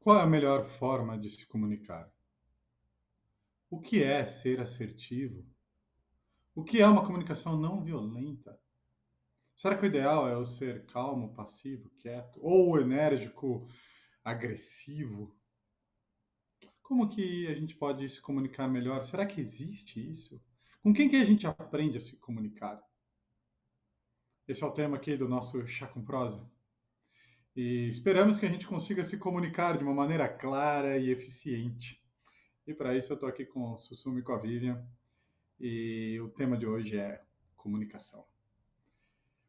Qual é a melhor forma de se comunicar? O que é ser assertivo? O que é uma comunicação não violenta? Será que o ideal é eu ser calmo, passivo, quieto, ou enérgico, agressivo? Como que a gente pode se comunicar melhor? Será que existe isso? Com quem que a gente aprende a se comunicar? Esse é o tema aqui do nosso Chá com Prosa. E esperamos que a gente consiga se comunicar de uma maneira clara e eficiente. E para isso eu estou aqui com o Sussumi e com a Vivian. E o tema de hoje é comunicação.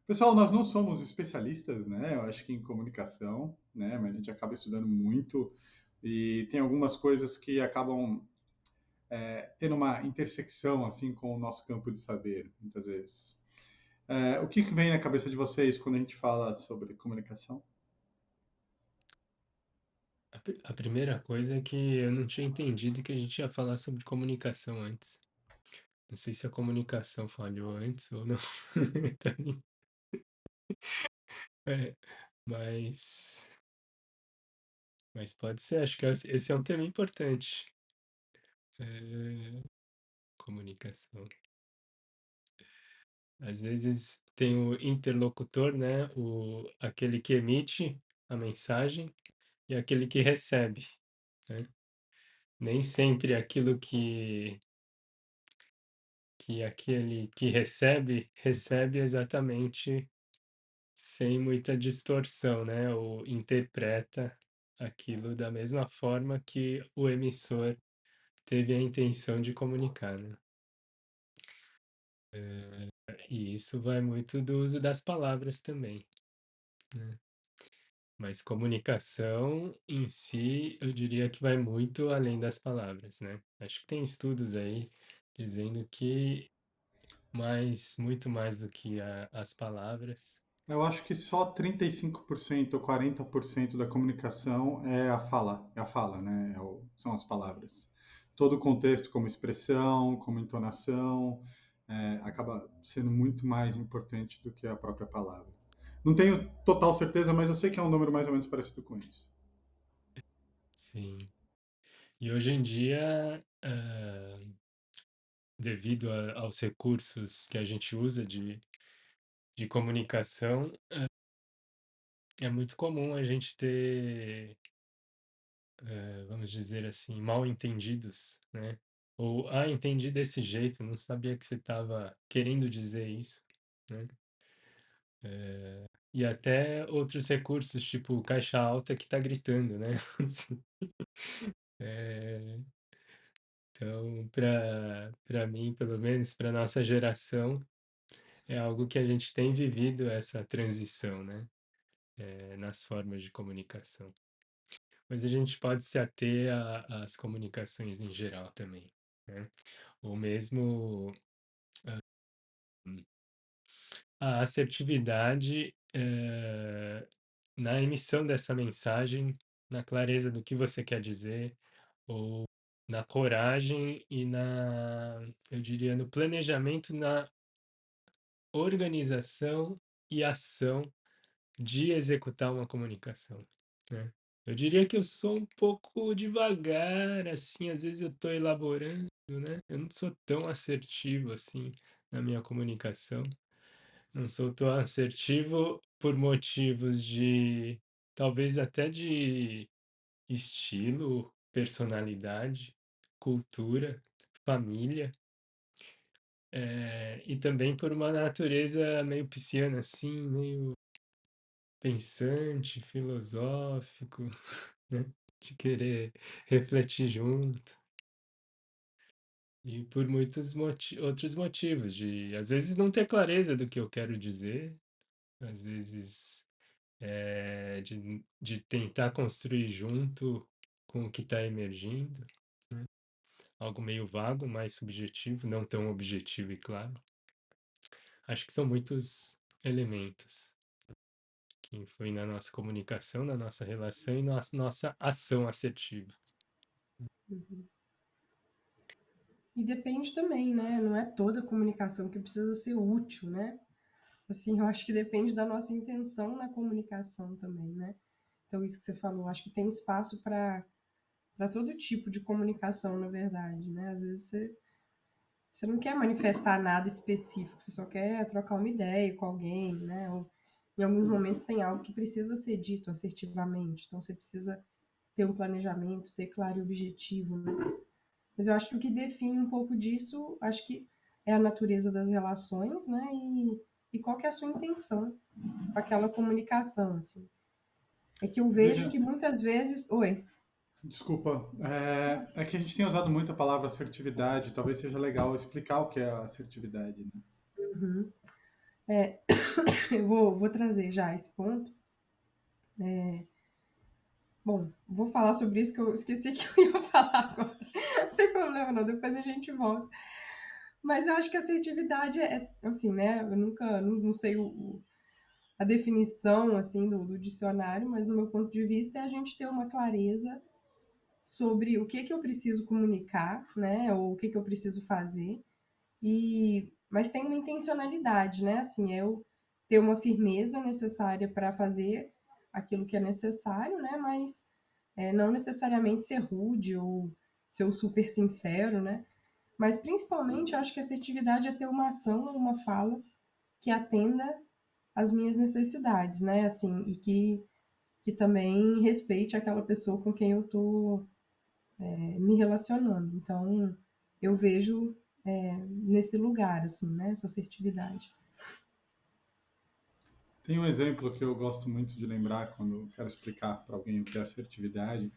Pessoal, nós não somos especialistas, né? Eu acho que em comunicação, né? Mas a gente acaba estudando muito e tem algumas coisas que acabam tendo uma intersecção assim com o nosso campo de saber, muitas vezes. O que vem na cabeça de vocês quando a gente fala sobre comunicação? A primeira coisa é que eu não tinha entendido que a gente ia falar sobre comunicação antes. Não sei se a comunicação falhou antes ou não. Então, é, mas, mas pode ser, acho que esse é um tema importante. É, comunicação. Às vezes tem o interlocutor, né? Aquele que emite a mensagem e aquele que recebe, né? Nem sempre aquilo que aquele que recebe, recebe exatamente sem muita distorção, né? Ou interpreta aquilo da mesma forma que o emissor teve a intenção de comunicar, né? E isso vai muito do uso das palavras também, né? Mas comunicação em si, eu diria que vai muito além das palavras, né? Acho que tem estudos aí dizendo que muito mais do que as palavras. Eu acho que só 35% ou 40% da comunicação é a fala, né? São as palavras. Todo o contexto, como expressão, como entonação, acaba sendo muito mais importante do que a própria palavra. Não tenho total certeza, mas eu sei que é um número mais ou menos parecido com isso. Sim. E hoje em dia, devido aos recursos que a gente usa de comunicação, é muito comum a gente ter, vamos dizer assim, mal entendidos, né? Ou, entendi desse jeito, não sabia que você estava querendo dizer isso, né? E até outros recursos, tipo caixa alta que está gritando, né? Eh, então, para mim, pelo menos, para nossa geração, é algo que a gente tem vivido essa transição, né? Nas formas de comunicação. Mas a gente pode se ater às comunicações em geral também, né? Ou mesmo a assertividade, na emissão dessa mensagem, na clareza do que você quer dizer, ou na coragem e eu diria, no planejamento, na organização e ação de executar uma comunicação, né. Eu diria que eu sou um pouco devagar, assim, às vezes eu estou elaborando, né, eu não sou tão assertivo, assim, na minha comunicação. Não sou tão assertivo por motivos de talvez até de estilo, personalidade, cultura, família, e também por uma natureza meio pisciana, assim, meio pensante, filosófico, né, de querer refletir junto. E por muitos outros motivos, de às vezes não ter clareza do que eu quero dizer, às vezes, de tentar construir junto com o que está emergindo, algo meio vago, mais subjetivo, não tão objetivo e claro. Acho que são muitos elementos que influem na nossa comunicação, na nossa relação e na nossa ação assertiva. E depende também, né? Não é toda comunicação que precisa ser útil, né? Assim, eu acho que depende da nossa intenção na comunicação também, né? Então, isso que você falou, acho que tem espaço para todo tipo de comunicação, na verdade, né? Às vezes você não quer manifestar nada específico, você só quer trocar uma ideia com alguém, né? Ou, em alguns momentos tem algo que precisa ser dito assertivamente, então você precisa ter um planejamento, ser claro e objetivo, né? Mas eu acho que o que define um pouco disso, acho que é a natureza das relações, né? E qual que é a sua intenção com aquela comunicação, assim. É que eu vejo Vivian, que muitas vezes... Oi. desculpa, é que a gente tem usado muito a palavra assertividade, talvez seja legal explicar o que é a assertividade, né? Uhum. Eu vou trazer já esse ponto. Bom, vou falar sobre isso que eu esqueci que eu ia falar agora. Não tem problema não, depois a gente volta. Mas eu acho que assertividade assim, né? Eu nunca, não sei a definição, assim, do dicionário, mas no meu ponto de vista é a gente ter uma clareza sobre o que eu preciso comunicar, né? Ou o que eu preciso fazer. Mas tem uma intencionalidade, né? Assim, eu ter uma firmeza necessária para fazer aquilo que é necessário, né? Mas não necessariamente ser rude ou ser o super sincero, né? Mas principalmente eu acho que a assertividade é ter uma ação, uma fala que atenda às minhas necessidades, né? Assim, e que também respeite aquela pessoa com quem eu tô me relacionando. Então, eu vejo nesse lugar, assim, né? Essa assertividade. Tem um exemplo que eu gosto muito de lembrar quando quero explicar para alguém o que é assertividade,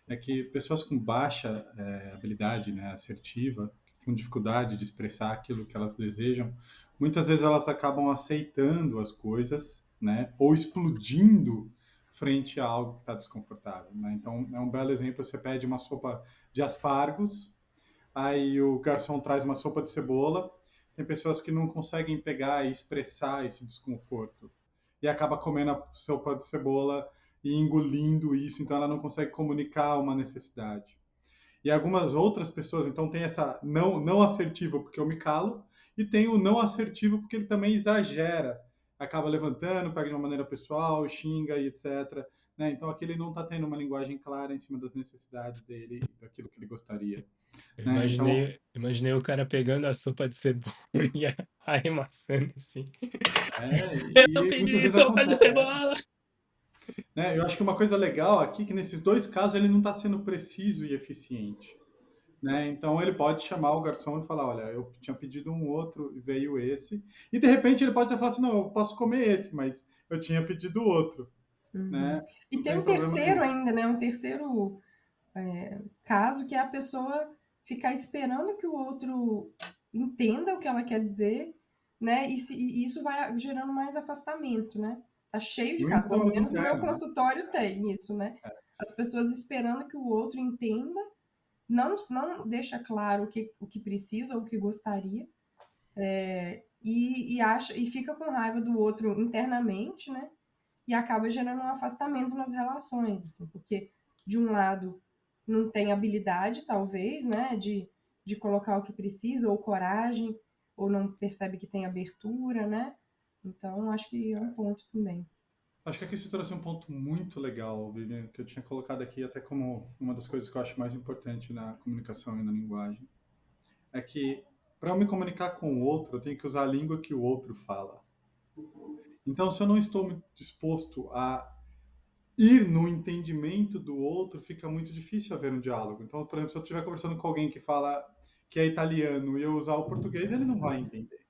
é que pessoas com baixa habilidade, né, assertiva, com dificuldade de expressar aquilo que elas desejam, muitas vezes elas acabam aceitando as coisas, né, ou explodindo frente a algo que está desconfortável, né? Então, é um belo exemplo, você pede uma sopa de aspargos, aí o garçom traz uma sopa de cebola, tem pessoas que não conseguem pegar e expressar esse desconforto, e acaba comendo a sopa de cebola e engolindo isso, então ela não consegue comunicar uma necessidade. E algumas outras pessoas, então, tem essa não assertivo porque eu me calo, e tem o não assertivo porque ele também exagera, acaba levantando, pega de uma maneira pessoal, xinga e etc. Né? Então, aquele não está tendo uma linguagem clara em cima das necessidades dele, daquilo que ele gostaria. Eu Né? Então, imaginei o cara pegando a sopa de cebola e arremassando assim. Eu e muitas pedi vezes sopa de acontece. cebola! Né? Eu acho que uma coisa legal aqui é que nesses dois casos ele não está sendo preciso e eficiente. Né? Então ele pode chamar o garçom e falar, olha, eu tinha pedido um outro e veio esse. E de repente ele pode até falar assim, não, eu posso comer esse, mas eu tinha pedido outro. Uhum. Né? E Não tem tem um problema terceiro nenhum. ainda, né? Um terceiro caso que é a pessoa ficar esperando que o outro entenda o que ela quer dizer, né? E isso vai gerando mais afastamento, né? Tá cheio E de um casos, pelo incômodo menos no meu interno, né? consultório tem isso, né? As pessoas esperando que o outro entenda, não deixa claro o que precisa ou o que gostaria, e fica com raiva do outro internamente, né? E acaba gerando um afastamento nas relações, assim, porque de um lado não tem habilidade, talvez, né, de colocar o que precisa, ou coragem, ou não percebe que tem abertura, né? Então, acho que é um ponto também. Acho que aqui você trouxe um ponto muito legal, Vivian, que eu tinha colocado aqui até como uma das coisas que eu acho mais importante na comunicação e na linguagem. É que para eu me comunicar com o outro, eu tenho que usar a língua que o outro fala. Então, se eu não estou disposto a ir no entendimento do outro, fica muito difícil haver um diálogo. Então, por exemplo, se eu estiver conversando com alguém que fala que é italiano e eu usar o português, ele não vai entender,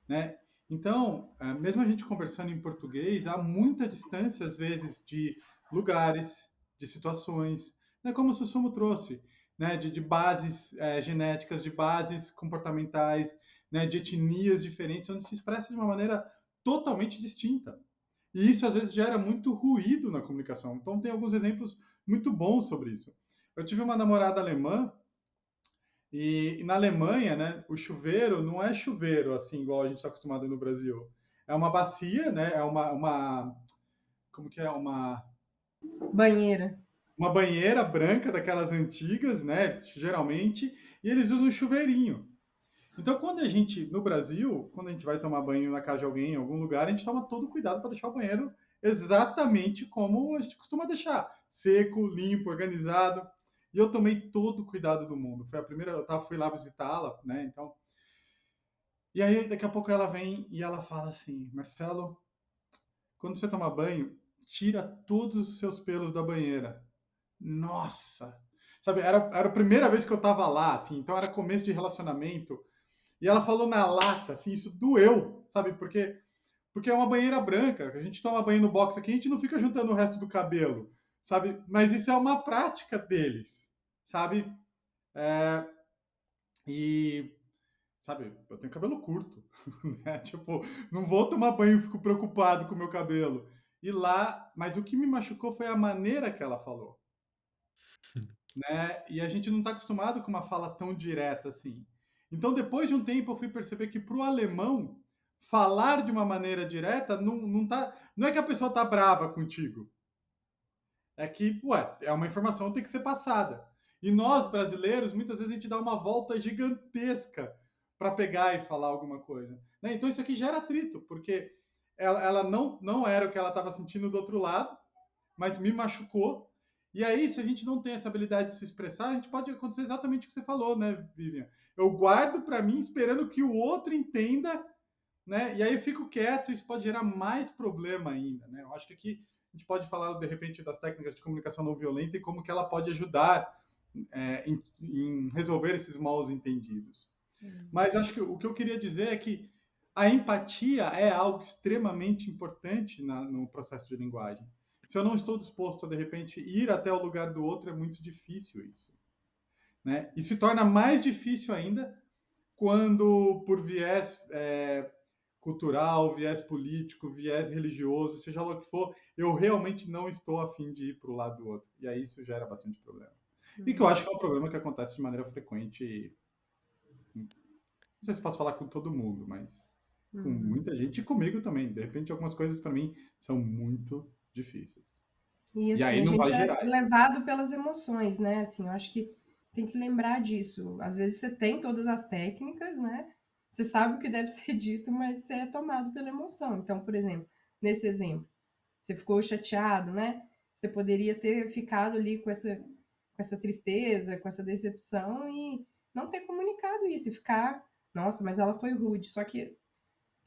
né? Então, mesmo a gente conversando em português, há muita distância, às vezes, de lugares, de situações, né? Como o Susumo trouxe, né? De bases genéticas, de bases comportamentais, né? De etnias diferentes, onde se expressa de uma maneira totalmente distinta. E isso às vezes gera muito ruído na comunicação. Então tem alguns exemplos muito bons sobre isso. Eu tive uma namorada alemã e na Alemanha, né, o chuveiro não é chuveiro assim igual a gente está acostumado no Brasil. É uma bacia, né? É uma como que é Banheira. uma banheira branca daquelas antigas, né? Geralmente, e eles usam um chuveirinho. Então, quando a gente, no Brasil, quando a gente vai tomar banho na casa de alguém, em algum lugar, a gente toma todo cuidado para deixar o banheiro exatamente como a gente costuma deixar, seco, limpo, organizado. E eu tomei todo o cuidado do mundo. Foi a primeira, fui lá visitá-la, né? Então, e aí daqui a pouco ela vem e ela fala assim: Marcelo, quando você toma banho, tira todos os seus pelos da banheira. Nossa! Sabe, era a primeira vez que eu tava lá, assim, então era começo de relacionamento. E ela falou na lata, assim, isso doeu, sabe? Porque é uma banheira branca. A gente toma banho no box aqui, a gente não fica juntando o resto do cabelo, sabe? Mas isso é uma prática deles, sabe? É, e, sabe, eu tenho cabelo curto, né? Tipo, não vou tomar banho e fico preocupado com o meu cabelo. E lá, mas o que me machucou foi a maneira que ela falou, né? E a gente não está acostumado com uma fala tão direta assim. Então, depois de um tempo, eu fui perceber que para o alemão, falar de uma maneira direta não é que a pessoa tá brava contigo, é que, ué, é uma informação que tem que ser passada. E nós, brasileiros, muitas vezes a gente dá uma volta gigantesca para pegar e falar alguma coisa. Né? Então, isso aqui gera atrito, porque ela não era o que ela estava sentindo do outro lado, mas me machucou. E aí, se a gente não tem essa habilidade de se expressar, a gente pode acontecer exatamente o que você falou, né, Vivian? Eu guardo para mim, esperando que o outro entenda, né? E aí eu fico quieto, isso pode gerar mais problema ainda, né? Eu acho que aqui a gente pode falar, de repente, das técnicas de comunicação não violenta e como que ela pode ajudar em resolver esses maus entendidos. Mas eu acho que o que eu queria dizer é que a empatia é algo extremamente importante no processo de linguagem. Se eu não estou disposto a, de repente, ir até o lugar do outro, é muito difícil isso. Né? E se torna mais difícil ainda quando, por viés cultural, viés político, viés religioso, seja lá o que for, eu realmente não estou afim de ir para o lado do outro. E aí isso gera bastante problema. E que eu acho que é um problema que acontece de maneira frequente. Não sei se posso falar com todo mundo, mas com muita gente e comigo também. De repente, algumas coisas para mim são muito difíceis. E E assim, aí a não vai gente é gerar isso. levado pelas emoções, né? Assim, eu acho que tem que lembrar disso. Às vezes você tem todas as técnicas, né? Você sabe o que deve ser dito, mas você é tomado pela emoção. Então, por exemplo, nesse exemplo, você ficou chateado, né? Você poderia ter ficado ali com essa tristeza, com essa decepção e não ter comunicado isso e ficar, nossa, mas ela foi rude. Só que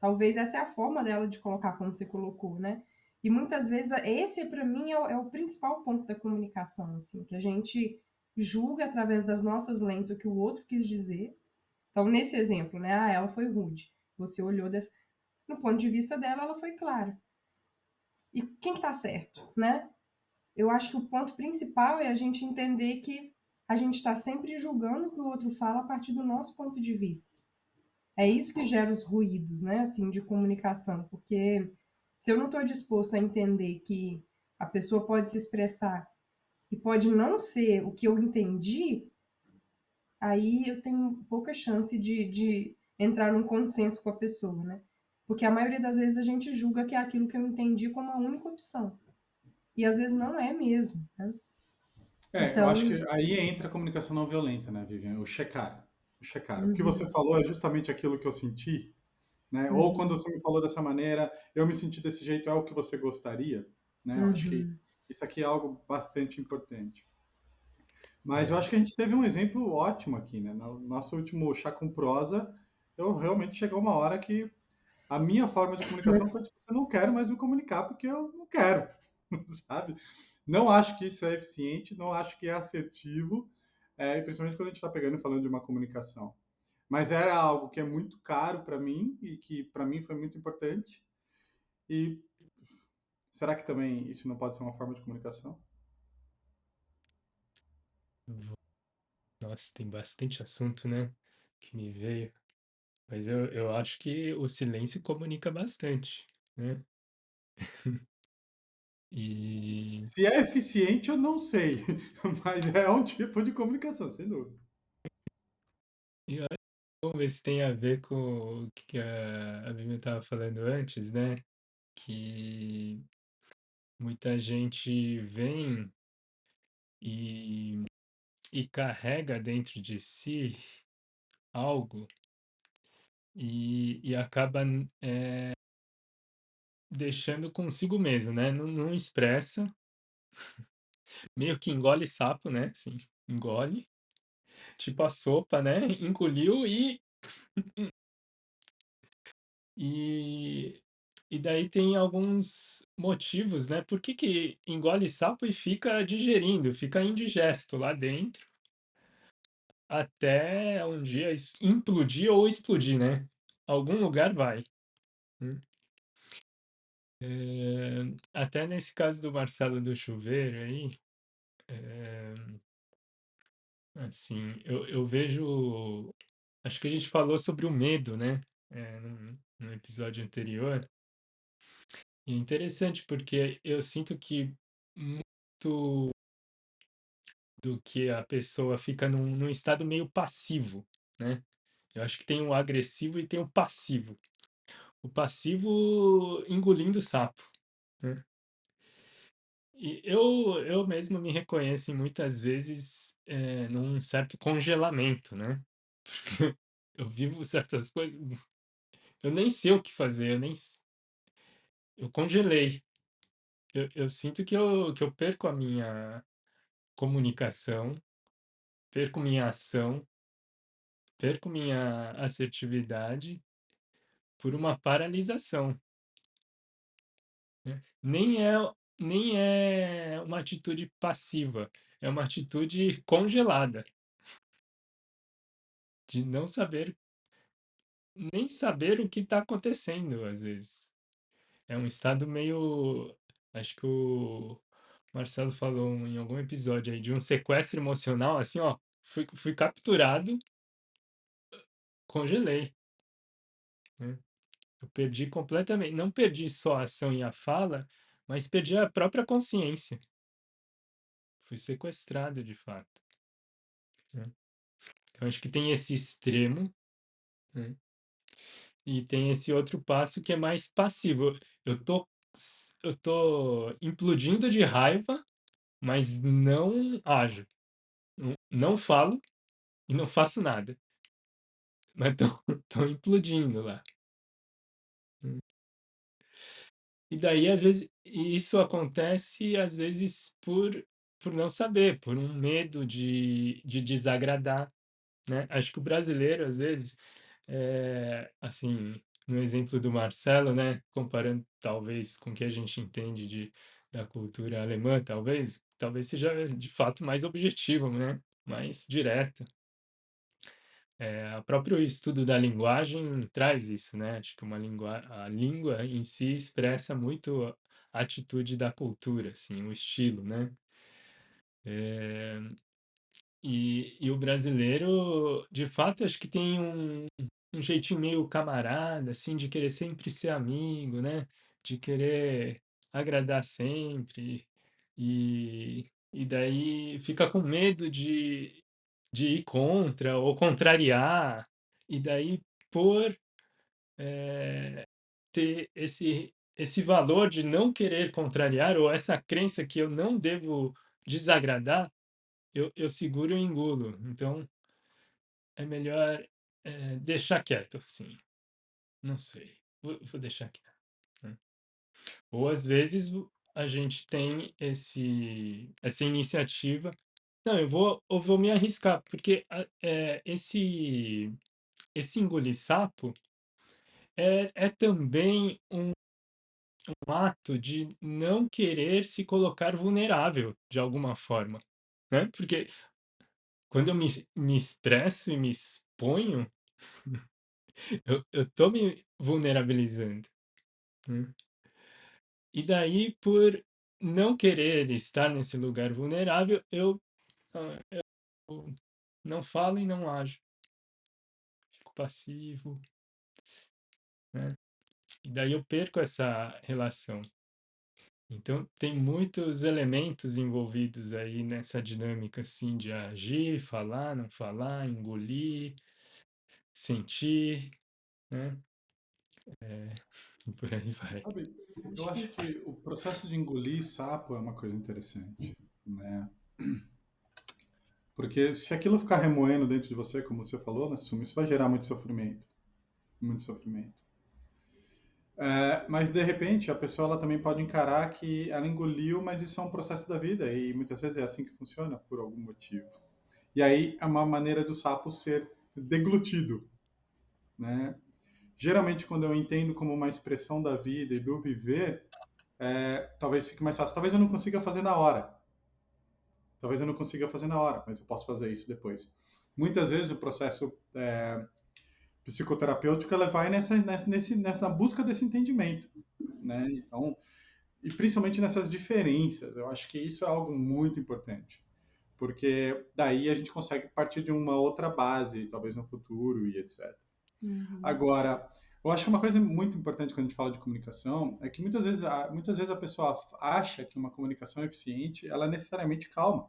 talvez essa é a forma dela de colocar como você colocou, né? E muitas vezes esse para mim é o principal ponto da comunicação, assim, que a gente julga através das nossas lentes o que o outro quis dizer. Então, nesse exemplo, né? Ah, ela foi rude. Você olhou desse... no ponto de vista dela, ela foi clara. E quem está certo, né? Eu acho que o ponto principal é a gente entender que a gente está sempre julgando o que o outro fala a partir do nosso ponto de vista. É isso que gera os ruídos, né, assim, de comunicação, porque se eu não estou disposto a entender que a pessoa pode se expressar e pode não ser o que eu entendi, aí eu tenho pouca chance de entrar num consenso com a pessoa, né? Porque a maioria das vezes a gente julga que é aquilo que eu entendi como a única opção. E às vezes não é mesmo, né? Eu acho Então, que aí entra a comunicação não violenta, né, Vivian? O checar. O checar. O que você uhum, falou é justamente aquilo que eu senti, né? Ou quando uhum, você me falou dessa maneira, eu me senti desse jeito, é o que você gostaria, né? Eu acho que uhum. isso aqui é algo bastante importante. Mas eu É. acho que a gente teve um exemplo ótimo aqui, né? No nosso último chá com prosa, eu realmente chegou uma hora que a minha forma de comunicação foi tipo, eu não quero mais me comunicar porque eu não quero, sabe? Não acho que isso é eficiente, não acho que é assertivo, e principalmente quando a gente está pegando e falando de uma comunicação. Mas era algo que é muito caro para mim e que para mim foi muito importante. E será que também isso não pode ser uma forma de comunicação? Nossa, tem bastante assunto, né? Que me veio. Mas eu acho que o silêncio comunica bastante, né? E, Se é eficiente, eu não sei, mas é um tipo de comunicação, sem dúvida. e olha, vamos ver se tem a ver com o que a Vivian estava falando antes, né? Que muita gente vem e, e carrega dentro de si algo e acaba deixando consigo mesmo, né? Não expressa, meio que engole sapo, né? Assim, engole, tipo a sopa, né? Engoliu e, e daí tem alguns motivos, né? Por que que engole sapo e fica digerindo, fica indigesto lá dentro, até um dia implodir ou explodir, né? Algum lugar vai. Né? Até nesse caso do Marcelo do Chuveiro aí, é, assim, eu vejo. Acho que a gente falou sobre o medo, né? No episódio anterior. E é interessante porque eu sinto que muito do que a pessoa fica num estado meio passivo, né? Eu acho que tem o agressivo e tem o passivo. O passivo engolindo sapo, né? E eu mesmo me reconheço em muitas vezes num certo congelamento, né? Porque eu vivo certas coisas, eu nem sei o que fazer, eu congelei. Eu sinto que eu perco a minha comunicação, perco minha ação, perco minha assertividade por uma paralisação, né? Nem é uma atitude passiva, é uma atitude congelada, de não saber, nem saber o que está acontecendo, às vezes. É um estado meio. Acho que o Marcelo falou em algum episódio aí de um sequestro emocional, assim, ó. Fui capturado, congelei, né? Eu perdi completamente. Não perdi só a ação e a fala, mas perdi a própria consciência. Fui sequestrado de fato, né? Então acho que tem esse extremo, né? E tem esse outro passo que é mais passivo. Eu tô, eu tô implodindo de raiva, mas não ajo. Não falo e não faço nada. Mas tô, tô implodindo lá. E daí, às vezes, isso acontece, às vezes, por não saber, por um medo de desagradar, né? Acho que o brasileiro, às vezes, assim, no exemplo do Marcelo, né? Comparando, talvez, com o que a gente entende da cultura alemã, talvez seja, de fato, mais objetivo, né? Mais direto. O próprio estudo da linguagem traz isso, né? Acho que a língua em si expressa muito a atitude da cultura, assim, o estilo, né? Eh, e o brasileiro, de fato, acho que tem um jeitinho meio camarada, assim, de querer sempre ser amigo, né? De querer agradar sempre. E daí fica com medo de ir contra ou contrariar. E daí, por ter esse valor de não querer contrariar, ou essa crença que eu não devo desagradar, eu seguro e engulo. Então, é melhor deixar quieto, assim. Não sei. Vou deixar quieto, né? Ou às vezes a gente tem essa iniciativa. Não, eu vou me arriscar, porque esse engolir sapo é também um ato de não querer se colocar vulnerável de alguma forma, né? Porque quando eu me expresso e me exponho, eu tô me vulnerabilizando, né? E daí, por não querer estar nesse lugar vulnerável, eu não falo e não ajo, fico passivo, né? E daí eu perco essa relação. Então, tem muitos elementos envolvidos aí nessa dinâmica, assim, de agir, falar, não falar, engolir, sentir, né? E por aí vai. Sabe, eu Acho acho que que o processo de engolir sapo é uma coisa interessante, né? Porque se aquilo ficar remoendo dentro de você, como você falou, né, isso vai gerar muito sofrimento, muito sofrimento. Mas de repente a pessoa ela também pode encarar que ela engoliu, mas isso é um processo da vida e muitas vezes é assim que funciona por algum motivo. E aí é uma maneira do sapo ser deglutido, né? Geralmente quando eu entendo como uma expressão da vida e do viver, talvez fique mais fácil. Talvez eu não consiga fazer na hora. Talvez eu não consiga fazer na hora, mas eu posso fazer isso depois. Muitas vezes o processo psicoterapêutico ela vai nessa busca desse entendimento, né? Então, e principalmente nessas diferenças. Eu acho que isso é algo muito importante, porque daí a gente consegue partir de uma outra base, talvez no futuro e etc. Uhum. Agora, eu acho que uma coisa muito importante quando a gente fala de comunicação é que muitas vezes a pessoa acha que uma comunicação eficiente ela é necessariamente calma.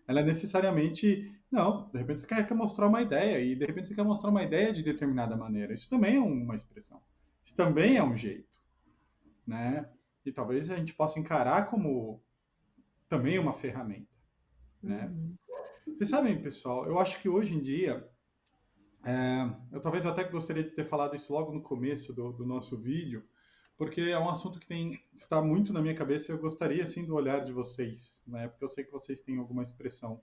Ela é necessariamente. Não, de repente você quer mostrar uma ideia, e de repente você quer mostrar uma ideia de determinada maneira. Isso também é uma expressão. Isso também é um jeito, né? E talvez a gente possa encarar como também uma ferramenta, né? Uhum. Vocês sabem, pessoal, eu acho que hoje em dia, eu talvez até gostaria de ter falado isso logo no começo do nosso vídeo, porque é um assunto que está muito na minha cabeça e eu gostaria, assim, do olhar de vocês, né? Porque eu sei que vocês têm alguma expressão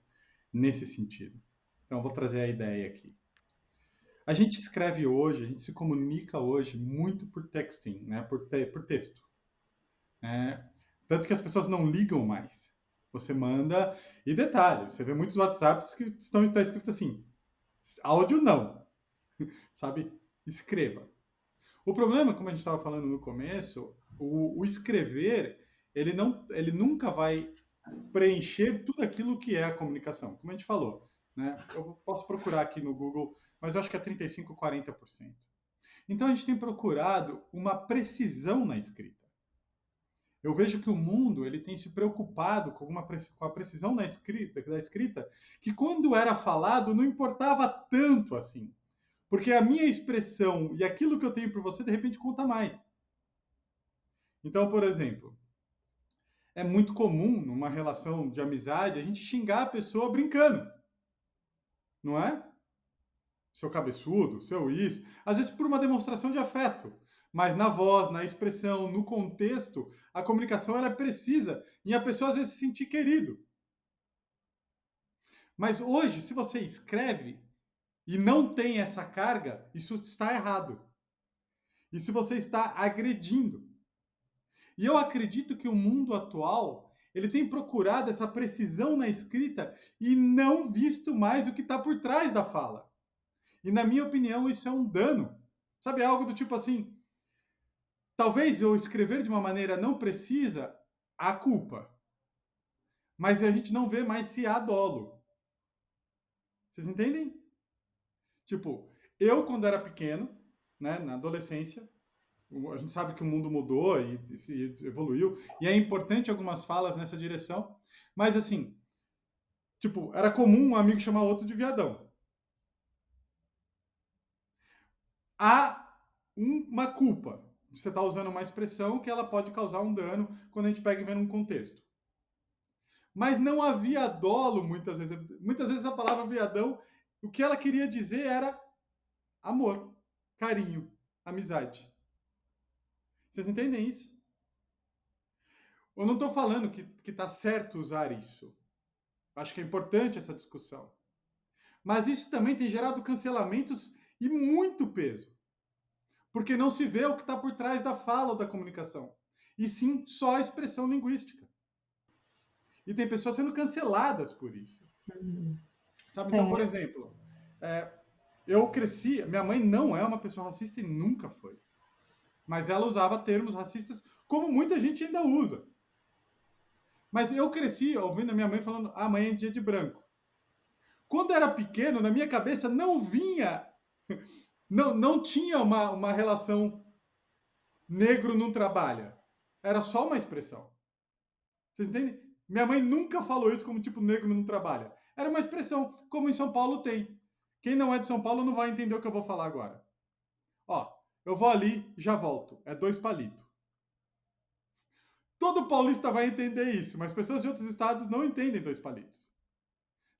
nesse sentido. Então, eu vou trazer a ideia aqui. A gente escreve hoje, a gente se comunica hoje muito por texting, né? Por texto. Né? Tanto que as pessoas não ligam mais. Você manda. E detalhe, você vê muitos WhatsApps que está escrito assim: áudio não, sabe? Escreva. O problema, como a gente estava falando no começo, o escrever, ele nunca vai preencher tudo aquilo que é a comunicação, como a gente falou. Né? Eu posso procurar aqui no Google, mas eu acho que é 35%, 40%. Então a gente tem procurado uma precisão na escrita. Eu vejo que o mundo ele tem se preocupado com a precisão da escrita, que quando era falado não importava tanto assim. Porque a minha expressão e aquilo que eu tenho por você, de repente, conta mais. Então, por exemplo, é muito comum numa relação de amizade a gente xingar a pessoa brincando, não é? Seu cabeçudo, seu isso, às vezes por uma demonstração de afeto, mas na voz, na expressão, no contexto, a comunicação ela é precisa e a pessoa às vezes se sentir querido. Mas hoje, se você escreve e não tem essa carga, isso está errado. E se você está agredindo. E eu acredito que o mundo atual ele tem procurado essa precisão na escrita e não visto mais o que está por trás da fala. E na minha opinião isso é um dano. Sabe, algo do tipo assim, talvez eu escrever de uma maneira não precisa a culpa, mas a gente não vê mais se há dolo. Vocês entendem? Tipo, eu quando era pequeno, né, na adolescência, a gente sabe que o mundo mudou e evoluiu, e é importante algumas falas nessa direção, mas assim, tipo, era comum um amigo chamar outro de viadão. Há uma culpa. Você está usando uma expressão que ela pode causar um dano quando a gente pega e vê num contexto. Mas não havia dolo muitas vezes. Muitas vezes a palavra viadão, o que ela queria dizer era amor, carinho, amizade. Vocês entendem isso? Eu não estou falando que está certo usar isso. Acho que é importante essa discussão. Mas isso também tem gerado cancelamentos e muito peso. Porque não se vê o que está por trás da fala ou da comunicação. E sim só a expressão linguística. E tem pessoas sendo canceladas por isso. Sabe? Então, por exemplo, eu cresci. Minha mãe não é uma pessoa racista e nunca foi. Mas ela usava termos racistas como muita gente ainda usa. Mas eu cresci ouvindo a minha mãe falando: amanhã é dia de branco. Quando eu era pequeno, na minha cabeça não vinha, não tinha uma relação negro não trabalha. Era só uma expressão. Vocês entendem? Minha mãe nunca falou isso como tipo negro não trabalha. Era uma expressão, como em São Paulo tem. Quem não é de São Paulo não vai entender o que eu vou falar agora. Ó, eu vou ali, já volto. É 2 palitos. Todo paulista vai entender isso, mas pessoas de outros estados não entendem 2 palitos.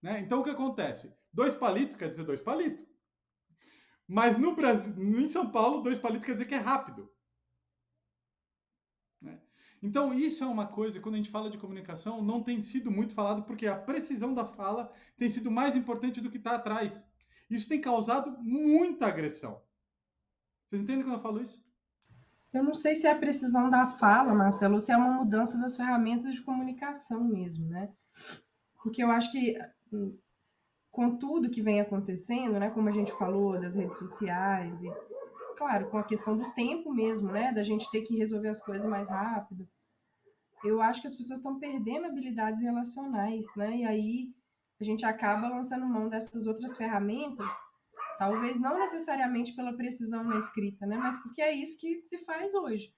Né? Então o que acontece? 2 palitos quer dizer 2 palitos. Mas no Brasil, em São Paulo, 2 palitos quer dizer que é rápido. Então, isso é uma coisa, quando a gente fala de comunicação, não tem sido muito falado, porque a precisão da fala tem sido mais importante do que está atrás. Isso tem causado muita agressão. Vocês entendem quando eu falo isso? Eu não sei se é a precisão da fala, Marcelo, ou se é uma mudança das ferramentas de comunicação mesmo, né? Porque eu acho que com tudo que vem acontecendo, né, como a gente falou das redes sociais e claro, com a questão do tempo mesmo, né, da gente ter que resolver as coisas mais rápido, eu acho que as pessoas estão perdendo habilidades relacionais, né? E aí a gente acaba lançando mão dessas outras ferramentas, talvez não necessariamente pela precisão na escrita, né, mas porque é isso que se faz hoje,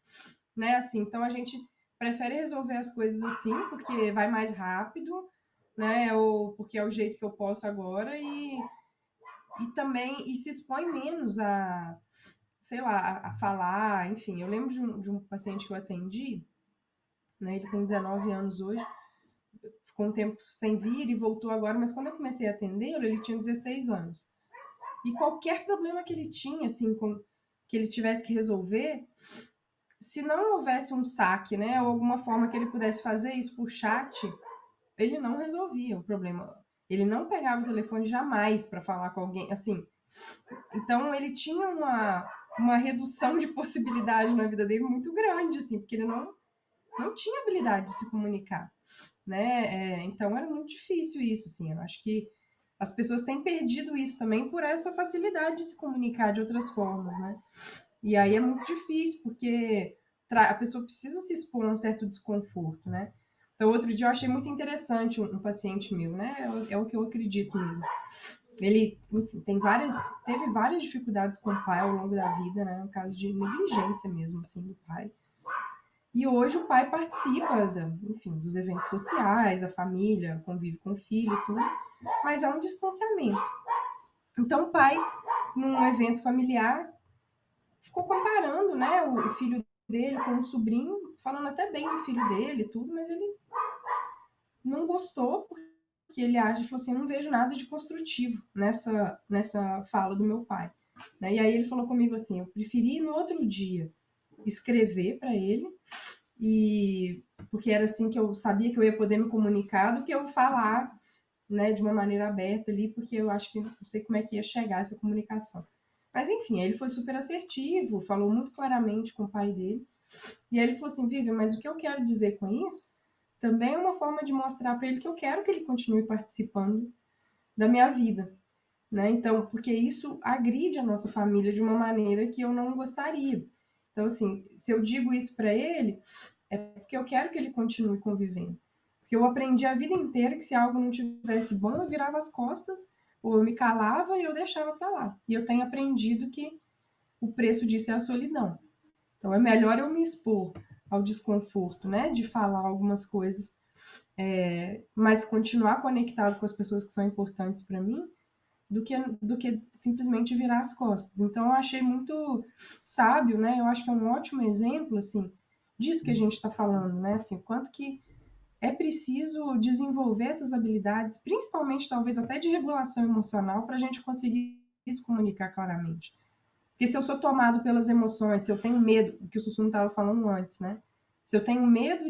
né? Assim, então a gente prefere resolver as coisas assim, porque vai mais rápido, né? Ou porque é o jeito que eu posso agora e também e se expõe menos a, sei lá, a falar, enfim. Eu lembro de um paciente que eu atendi, né? Ele tem 19 anos hoje, ficou um tempo sem vir e voltou agora, mas quando eu comecei a atendê-lo, ele tinha 16 anos. E qualquer problema que ele tinha, assim, que ele tivesse que resolver, se não houvesse um saque, né, ou alguma forma que ele pudesse fazer isso por chat, ele não resolvia o problema. Ele não pegava o telefone jamais para falar com alguém, assim. Então ele tinha uma redução de possibilidade na vida dele muito grande, assim, porque ele não tinha habilidade de se comunicar, né? Então era muito difícil isso, assim. Eu acho que as pessoas têm perdido isso também por essa facilidade de se comunicar de outras formas, né? E aí é muito difícil, porque a pessoa precisa se expor a um certo desconforto, né? Então, outro dia eu achei muito interessante um paciente meu, né? É o que eu acredito mesmo. Ele, enfim, teve várias dificuldades com o pai ao longo da vida, né? Um caso de negligência mesmo, assim, do pai. E hoje o pai participa, enfim, dos eventos sociais, a família convive com o filho e tudo, mas há um distanciamento. Então, o pai, num evento familiar, ficou comparando, né, o filho dele com o sobrinho, falando até bem do filho dele e tudo, mas ele não gostou, porque ele age, falou assim, não vejo nada de construtivo nessa fala do meu pai. Né? E aí ele falou comigo assim, eu preferi no outro dia escrever para ele, e porque era assim que eu sabia que eu ia poder me comunicar, do que eu falar, né, de uma maneira aberta ali, porque eu acho que não sei como é que ia chegar essa comunicação. Mas enfim, ele foi super assertivo, falou muito claramente com o pai dele. E aí ele falou assim, Vivian, mas o que eu quero dizer com isso também é uma forma de mostrar para ele que eu quero que ele continue participando da minha vida, né? Então, porque isso agride a nossa família de uma maneira que eu não gostaria. Então, assim, se eu digo isso para ele, é porque eu quero que ele continue convivendo. Porque eu aprendi a vida inteira que se algo não tivesse bom, eu virava as costas, ou eu me calava e eu deixava para lá. E eu tenho aprendido que o preço disso é a solidão. Então é melhor eu me expor ao desconforto, né, de falar algumas coisas, mas continuar conectado com as pessoas que são importantes para mim, do que simplesmente virar as costas. Então eu achei muito sábio, né? Eu acho que é um ótimo exemplo, assim, disso que a gente está falando, né? Assim, quanto que é preciso desenvolver essas habilidades, principalmente talvez até de regulação emocional, para a gente conseguir se comunicar claramente. Porque se eu sou tomado pelas emoções, se eu tenho medo, o que o Sussuno estava falando antes, né? Se eu tenho medo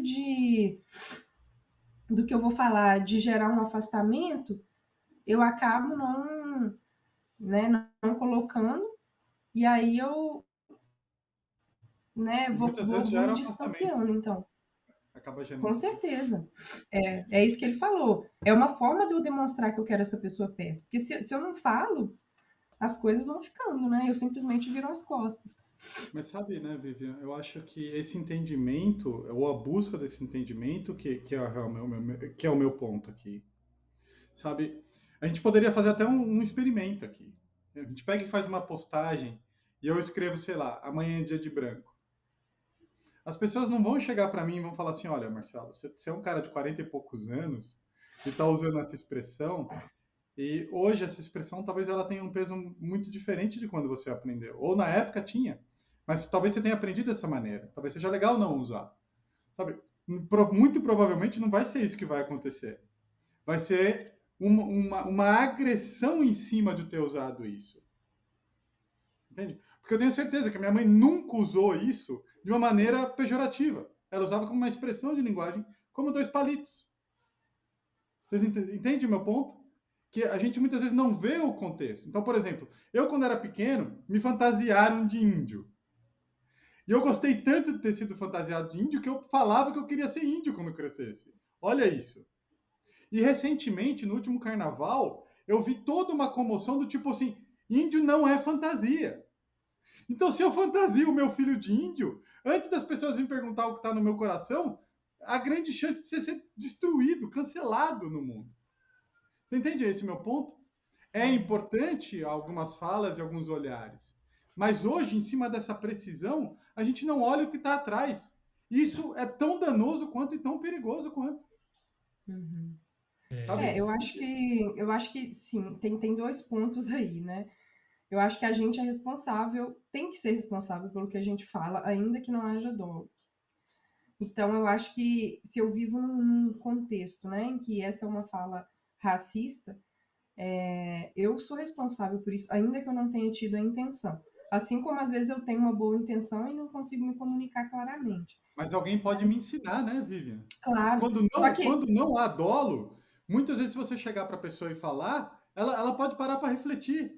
do que eu vou falar, de gerar um afastamento, eu acabo não colocando, e aí eu, né, Muitas vezes vou me gera afastamento, distanciando, né? então. Acaba gerando Com afastamento. certeza. É isso que ele falou. É uma forma de eu demonstrar que eu quero essa pessoa perto. Porque se eu não falo, as coisas vão ficando, né? Eu simplesmente viro as costas. Mas sabe, né, Vivian, eu acho que esse entendimento, ou a busca desse entendimento, que é o meu ponto aqui. Sabe, a gente poderia fazer até um experimento aqui. A gente pega e faz uma postagem e eu escrevo, sei lá, amanhã é dia de branco. As pessoas não vão chegar para mim e vão falar assim, olha, Marcelo, você é um cara de 40 e poucos anos e está usando essa expressão, e hoje essa expressão talvez ela tenha um peso muito diferente de quando você aprendeu. Ou na época tinha, mas talvez você tenha aprendido dessa maneira. Talvez seja legal não usar. Sabe? Muito provavelmente não vai ser isso que vai acontecer. Vai ser uma agressão em cima de ter usado isso. Entende? Porque eu tenho certeza que a minha mãe nunca usou isso de uma maneira pejorativa. Ela usava como uma expressão de linguagem, como dois palitos. Vocês entendem o meu ponto? Que a gente muitas vezes não vê o contexto. Então, por exemplo, eu quando era pequeno, me fantasiaram de índio. E eu gostei tanto de ter sido fantasiado de índio que eu falava que eu queria ser índio quando eu crescesse. Olha isso. E recentemente, no último carnaval, eu vi toda uma comoção do tipo assim: índio não é fantasia. Então, se eu fantasio o meu filho de índio, antes das pessoas me perguntar o que está no meu coração, há grande chance de ser destruído, cancelado no mundo. Você entende esse meu ponto? É importante algumas falas e alguns olhares. Mas hoje, em cima dessa precisão, a gente não olha o que está atrás. Isso é tão danoso quanto e tão perigoso quanto. Uhum. Sabe? Eu acho que sim, tem dois pontos aí, né? Eu acho que a gente é responsável, tem que ser responsável pelo que a gente fala, ainda que não haja dolo. Então, eu acho que se eu vivo num contexto, né, em que essa é uma fala racista, eu sou responsável por isso, ainda que eu não tenha tido a intenção. Assim como às vezes eu tenho uma boa intenção e não consigo me comunicar claramente. Mas alguém pode me ensinar, né, Vivian? Claro, Quando só não, que quando não há dolo, muitas vezes se você chegar para a pessoa e falar, ela pode parar para refletir.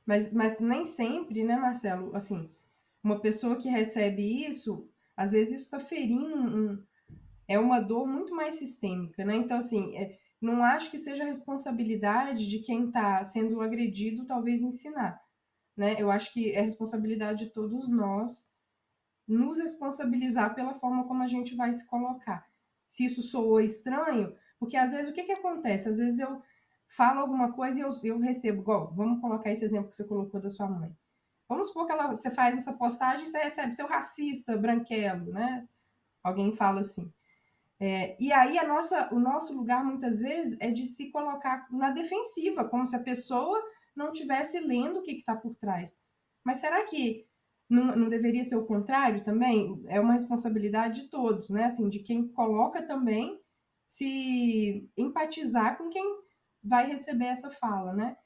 mas nem sempre, né, Marcelo? Assim, uma pessoa que recebe isso, às vezes isso está ferindo é uma dor muito mais sistêmica, né? Então, assim, não acho que seja responsabilidade de quem está sendo agredido, talvez ensinar, né? Eu acho que é responsabilidade de todos nós nos responsabilizar pela forma como a gente vai se colocar. Se isso soou estranho, porque às vezes o que acontece? Às vezes eu falo alguma coisa e eu recebo, igual, vamos colocar esse exemplo que você colocou da sua mãe. Vamos supor que você faz essa postagem e você recebe seu racista, branquelo, né? Alguém fala assim. E aí o nosso lugar muitas vezes é de se colocar na defensiva, como se a pessoa não estivesse lendo o que está por trás. Mas será que não deveria ser o contrário também? É uma responsabilidade de todos, né? Assim, de quem coloca também se empatizar com quem vai receber essa fala, né?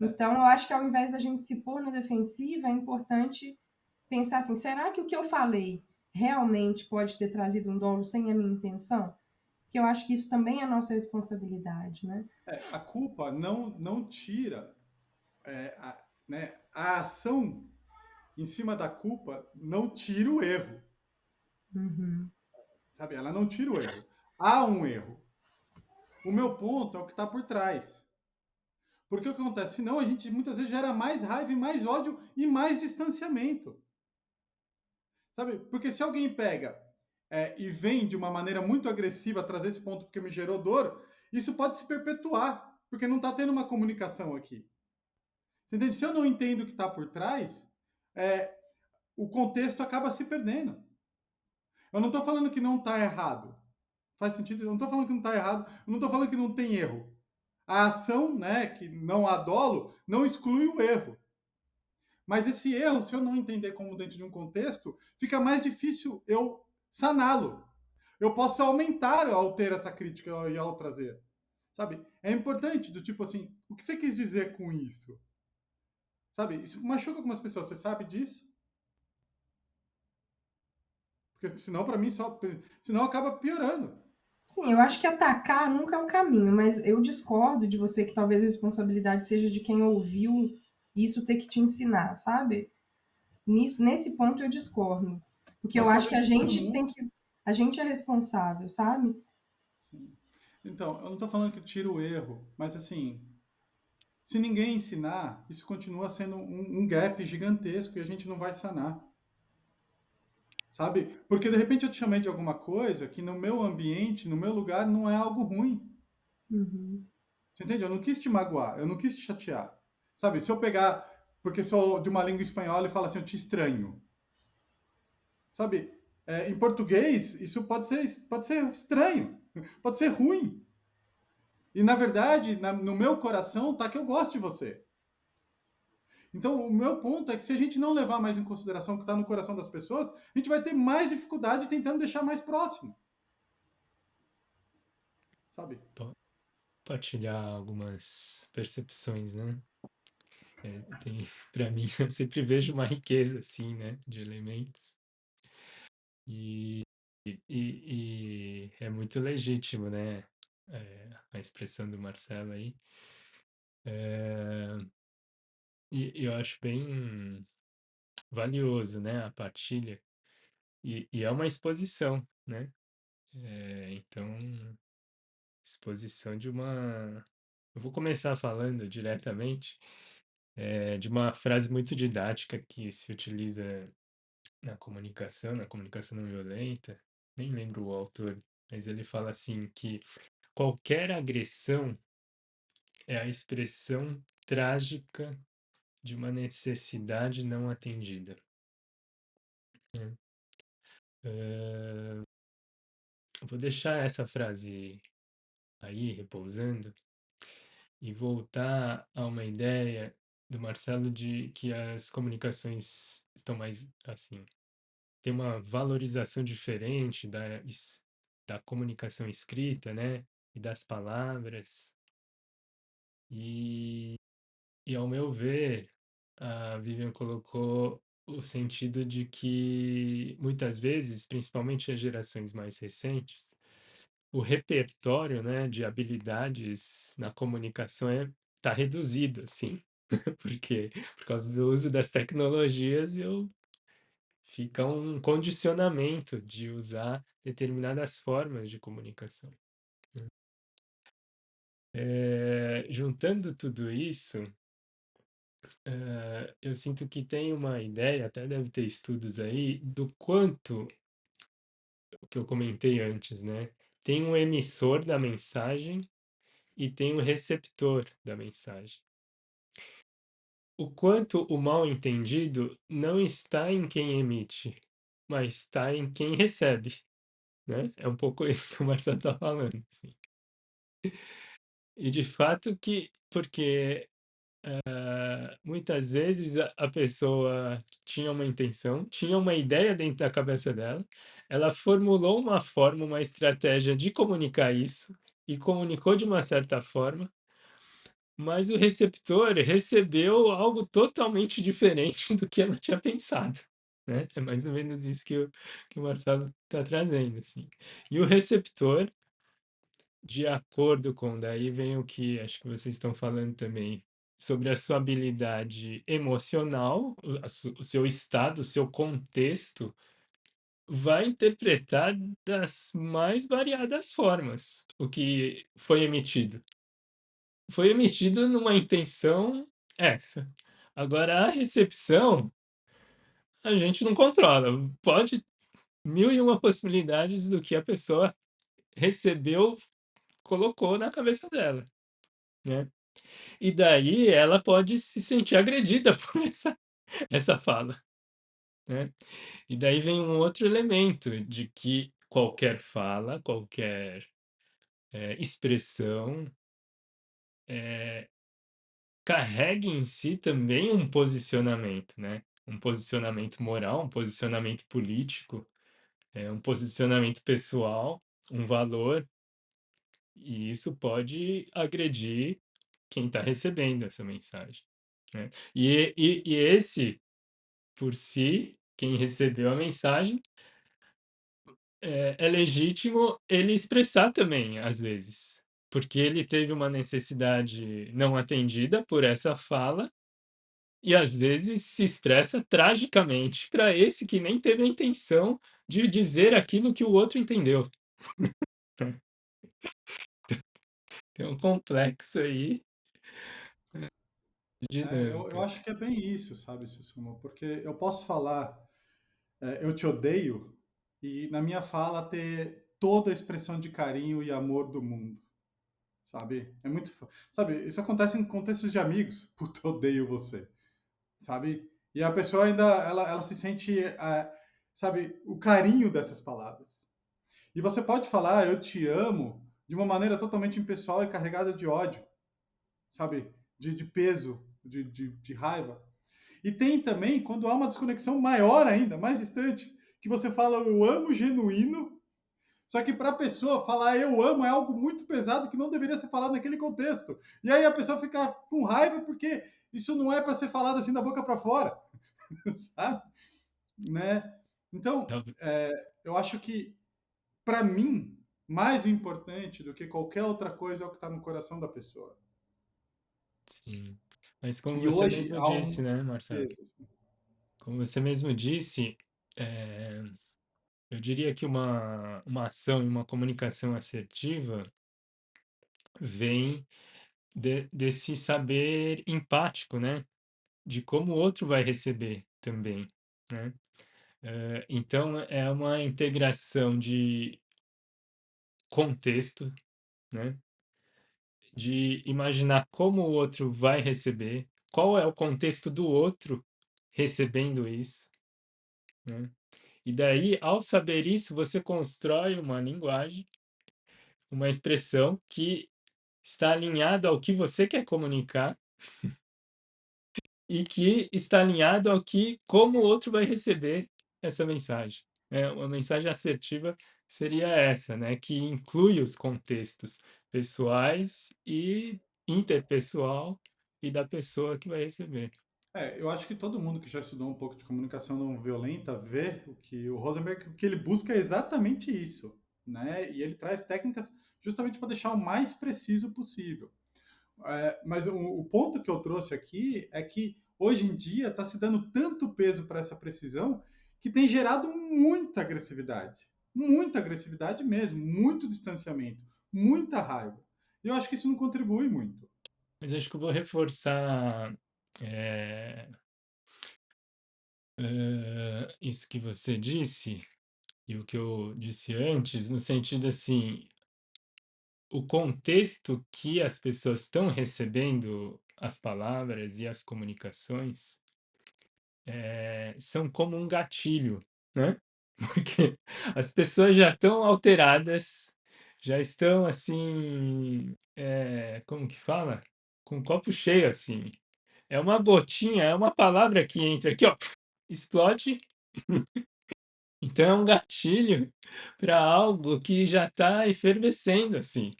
Então, eu acho que ao invés da gente se pôr na defensiva, é importante pensar assim: será que o que eu falei realmente pode ter trazido um dolo sem a minha intenção? Porque eu acho que isso também é nossa responsabilidade, né? A culpa não tira, né, a ação em cima da culpa não tira o erro, Uhum. sabe? Ela não tira o erro. Há um erro. O meu ponto é o que está por trás. Porque o que acontece? Senão a gente muitas vezes gera mais raiva e mais ódio e mais distanciamento. Sabe? Porque se alguém pega e vem de uma maneira muito agressiva trazer esse ponto porque me gerou dor, isso pode se perpetuar, porque não está tendo uma comunicação aqui. Você entende? Se eu não entendo o que está por trás, o contexto acaba se perdendo. Eu não estou falando que não está errado. Faz sentido? Eu não estou falando que não está errado, eu não estou falando que não tem erro. A ação, né, que não há dolo, não exclui o erro. Mas esse erro, se eu não entender como dentro de um contexto, fica mais difícil eu saná-lo. Eu posso aumentar ao ter essa crítica e ao trazer. Sabe? É importante, do tipo assim, o que você quis dizer com isso? Sabe? Isso machuca algumas pessoas, você sabe disso? Porque senão, para mim, senão acaba piorando. Sim, eu acho que atacar nunca é o caminho, mas eu discordo de você que talvez a responsabilidade seja de quem ouviu isso ter que te ensinar, sabe? Nesse ponto eu discordo. Porque eu Mas acho talvez que a de todo gente mundo. tem que. A gente é responsável, sabe? Sim. Então, eu não estou falando que tira o erro, mas assim, se ninguém ensinar, isso continua sendo um gap gigantesco e a gente não vai sanar. Sabe? Porque de repente eu te chamei de alguma coisa que no meu ambiente, no meu lugar, não é algo ruim. Uhum. Você entende? Eu não quis te magoar, eu não quis te chatear. Sabe? Se eu pegar, porque sou de uma língua espanhola e falo assim, eu te estranho. Sabe? Em português, isso pode ser estranho, pode ser ruim. E na verdade, no meu coração, tá que eu gosto de você. Então, o meu ponto é que se a gente não levar mais em consideração o que está no coração das pessoas, a gente vai ter mais dificuldade tentando deixar mais próximo. Sabe? Partilhar algumas percepções, né? Para mim, eu sempre vejo uma riqueza assim, né, de elementos. E E é muito legítimo, né? A expressão do Marcelo aí. É, e eu acho bem valioso, né? A partilha. E é uma exposição, né? Então, exposição de uma. Eu vou começar falando diretamente de uma frase muito didática que se utiliza na comunicação não violenta. Nem lembro o autor, mas ele fala assim que qualquer agressão é a expressão trágica de uma necessidade não atendida, né? Eh, vou deixar essa frase aí repousando e voltar a uma ideia do Marcelo de que as comunicações estão mais assim, tem uma valorização diferente da comunicação escrita, né? E das palavras. E, e ao meu ver, a Vivian colocou o sentido de que muitas vezes, principalmente as gerações mais recentes, o repertório, né, de habilidades na comunicação tá reduzido, assim, porque por causa do uso das tecnologias fica um condicionamento de usar determinadas formas de comunicação, né? Juntando tudo isso, eu sinto que tem uma ideia, até deve ter estudos aí, do quanto, o que eu comentei antes, né? Tem um emissor da mensagem e tem um receptor da mensagem. O quanto o mal entendido não está em quem emite, mas está em quem recebe, né? É um pouco isso que o Marcelo está falando, assim. E de fato que, porque muitas vezes a pessoa tinha uma intenção, tinha uma ideia dentro da cabeça dela, ela formulou uma forma, uma estratégia de comunicar isso e comunicou de uma certa forma, mas o receptor recebeu algo totalmente diferente do que ela tinha pensado, né? É mais ou menos isso que o Marcelo está trazendo, assim. E o receptor, de acordo com, daí vem o que acho que vocês estão falando também, sobre a sua habilidade emocional, o seu estado, o seu contexto, vai interpretar das mais variadas formas o que foi emitido. Foi emitido numa intenção essa. Agora, a recepção, a gente não controla. Pode mil e uma possibilidades do que a pessoa recebeu, colocou na cabeça dela, né? E daí ela pode se sentir agredida por essa fala, né? E daí vem um outro elemento de que qualquer fala, qualquer expressão, carrega em si também um posicionamento, né? Um posicionamento moral, um posicionamento político, um posicionamento pessoal, um valor, e isso pode agredir quem está recebendo essa mensagem, né? E esse, por si, quem recebeu a mensagem, é legítimo ele expressar também, às vezes, porque ele teve uma necessidade não atendida por essa fala. E às vezes se expressa tragicamente para esse que nem teve a intenção de dizer aquilo que o outro entendeu. Tem um complexo aí de Eu dinâmicas. acho que é bem isso, sabe, Susumu? Porque eu posso falar, eu te odeio, e na minha fala ter toda a expressão de carinho e amor do mundo, sabe? É muito. Sabe, isso acontece em contextos de amigos. Puta, eu odeio você, sabe? E a pessoa ainda, ela se sente, sabe, o carinho dessas palavras. E você pode falar, eu te amo, de uma maneira totalmente impessoal e carregada de ódio, sabe? De peso, de raiva. E tem também quando há uma desconexão maior ainda, mais distante, que você fala eu amo genuíno, só que para a pessoa falar eu amo é algo muito pesado que não deveria ser falado naquele contexto. E aí a pessoa fica com raiva porque isso não é para ser falado assim da boca para fora, sabe? Né? Então, Talvez eu acho que para mim, mais importante do que qualquer outra coisa é o que está no coração da pessoa. Sim. Mas como E você hoje mesmo há disse, um né, Marcelo? peso, assim. Como você mesmo disse, eh, eu diria que uma ação e uma comunicação assertiva vem desse saber empático, né? De como o outro vai receber também, né? Então é uma integração de contexto, né? De imaginar como o outro vai receber, qual é o contexto do outro recebendo isso, né? E daí, ao saber isso, você constrói uma linguagem, uma expressão que está alinhado ao que você quer comunicar e que está alinhado ao que como o outro vai receber essa mensagem. Uma mensagem assertiva seria essa, né, que inclui os contextos pessoais e interpessoal e da pessoa que vai receber. Eu acho que todo mundo que já estudou um pouco de comunicação não violenta vê o que o Rosenberg, o que ele busca é exatamente isso, né? E ele traz técnicas justamente para deixar o mais preciso possível. Mas o ponto que eu trouxe aqui é que hoje em dia está se dando tanto peso para essa precisão que tem gerado muita agressividade mesmo, muito distanciamento, muita raiva. E eu acho que isso não contribui muito. Mas acho que eu vou reforçar isso que você disse e o que eu disse antes, no sentido assim, o contexto que as pessoas estão recebendo as palavras e as comunicações são como um gatilho, né? Porque as pessoas já estão alteradas, já estão assim, como que fala? Com o copo cheio, assim. É uma gotinha, é uma palavra que entra aqui, ó, explode. Então é um gatilho para algo que já está efervescendo, assim,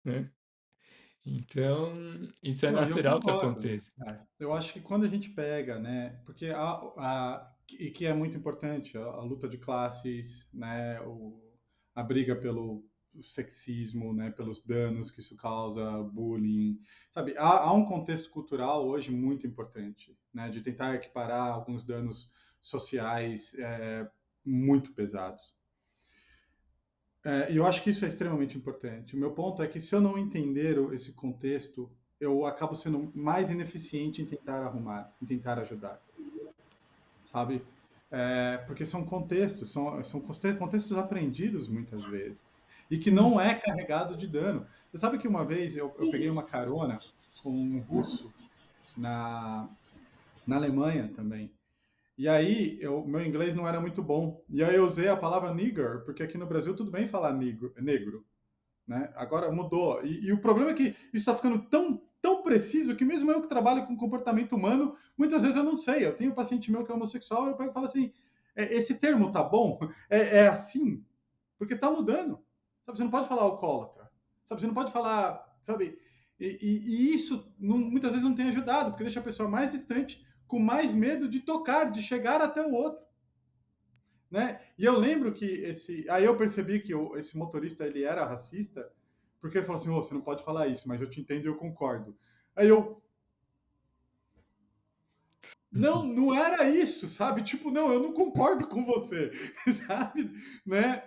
né? Então, isso é Não, e eu natural que concordo. aconteça. Eu acho que quando a gente pega, né, porque e que é muito importante, a luta de classes, né, a briga pelo sexismo, né, pelos danos que isso causa, bullying, sabe? Há um contexto cultural hoje muito importante, né, de tentar equiparar alguns danos sociais muito pesados. E eu acho que isso é extremamente importante. O meu ponto é que se eu não entender esse contexto, eu acabo sendo mais ineficiente em tentar arrumar, em tentar ajudar, sabe? Porque são contextos, são contextos aprendidos muitas vezes e que Hum. não é carregado de dano. Você sabe que uma vez eu peguei uma carona com um russo na, na Alemanha também. E aí, meu inglês não era muito bom. E aí eu usei a palavra nigger, porque aqui no Brasil tudo bem falar negro, né? Agora mudou. E o problema é que isso está ficando tão preciso que mesmo eu que trabalho com comportamento humano, muitas vezes eu não sei. Eu tenho um paciente meu que é homossexual e eu pego e falo assim, esse termo tá bom? É assim? Porque tá mudando. Sabe, você não pode falar alcoólatra. Sabe, você não pode falar, sabe? E isso muitas vezes não tem ajudado, porque deixa a pessoa mais distante, com mais medo de tocar, de chegar até o outro. Né? E eu lembro que aí eu percebi que esse motorista ele era racista, porque ele falou assim: oh, você não pode falar isso, mas eu te entendo e eu concordo. Aí eu, não era isso, sabe? Tipo, não, eu não concordo com você, sabe? Né?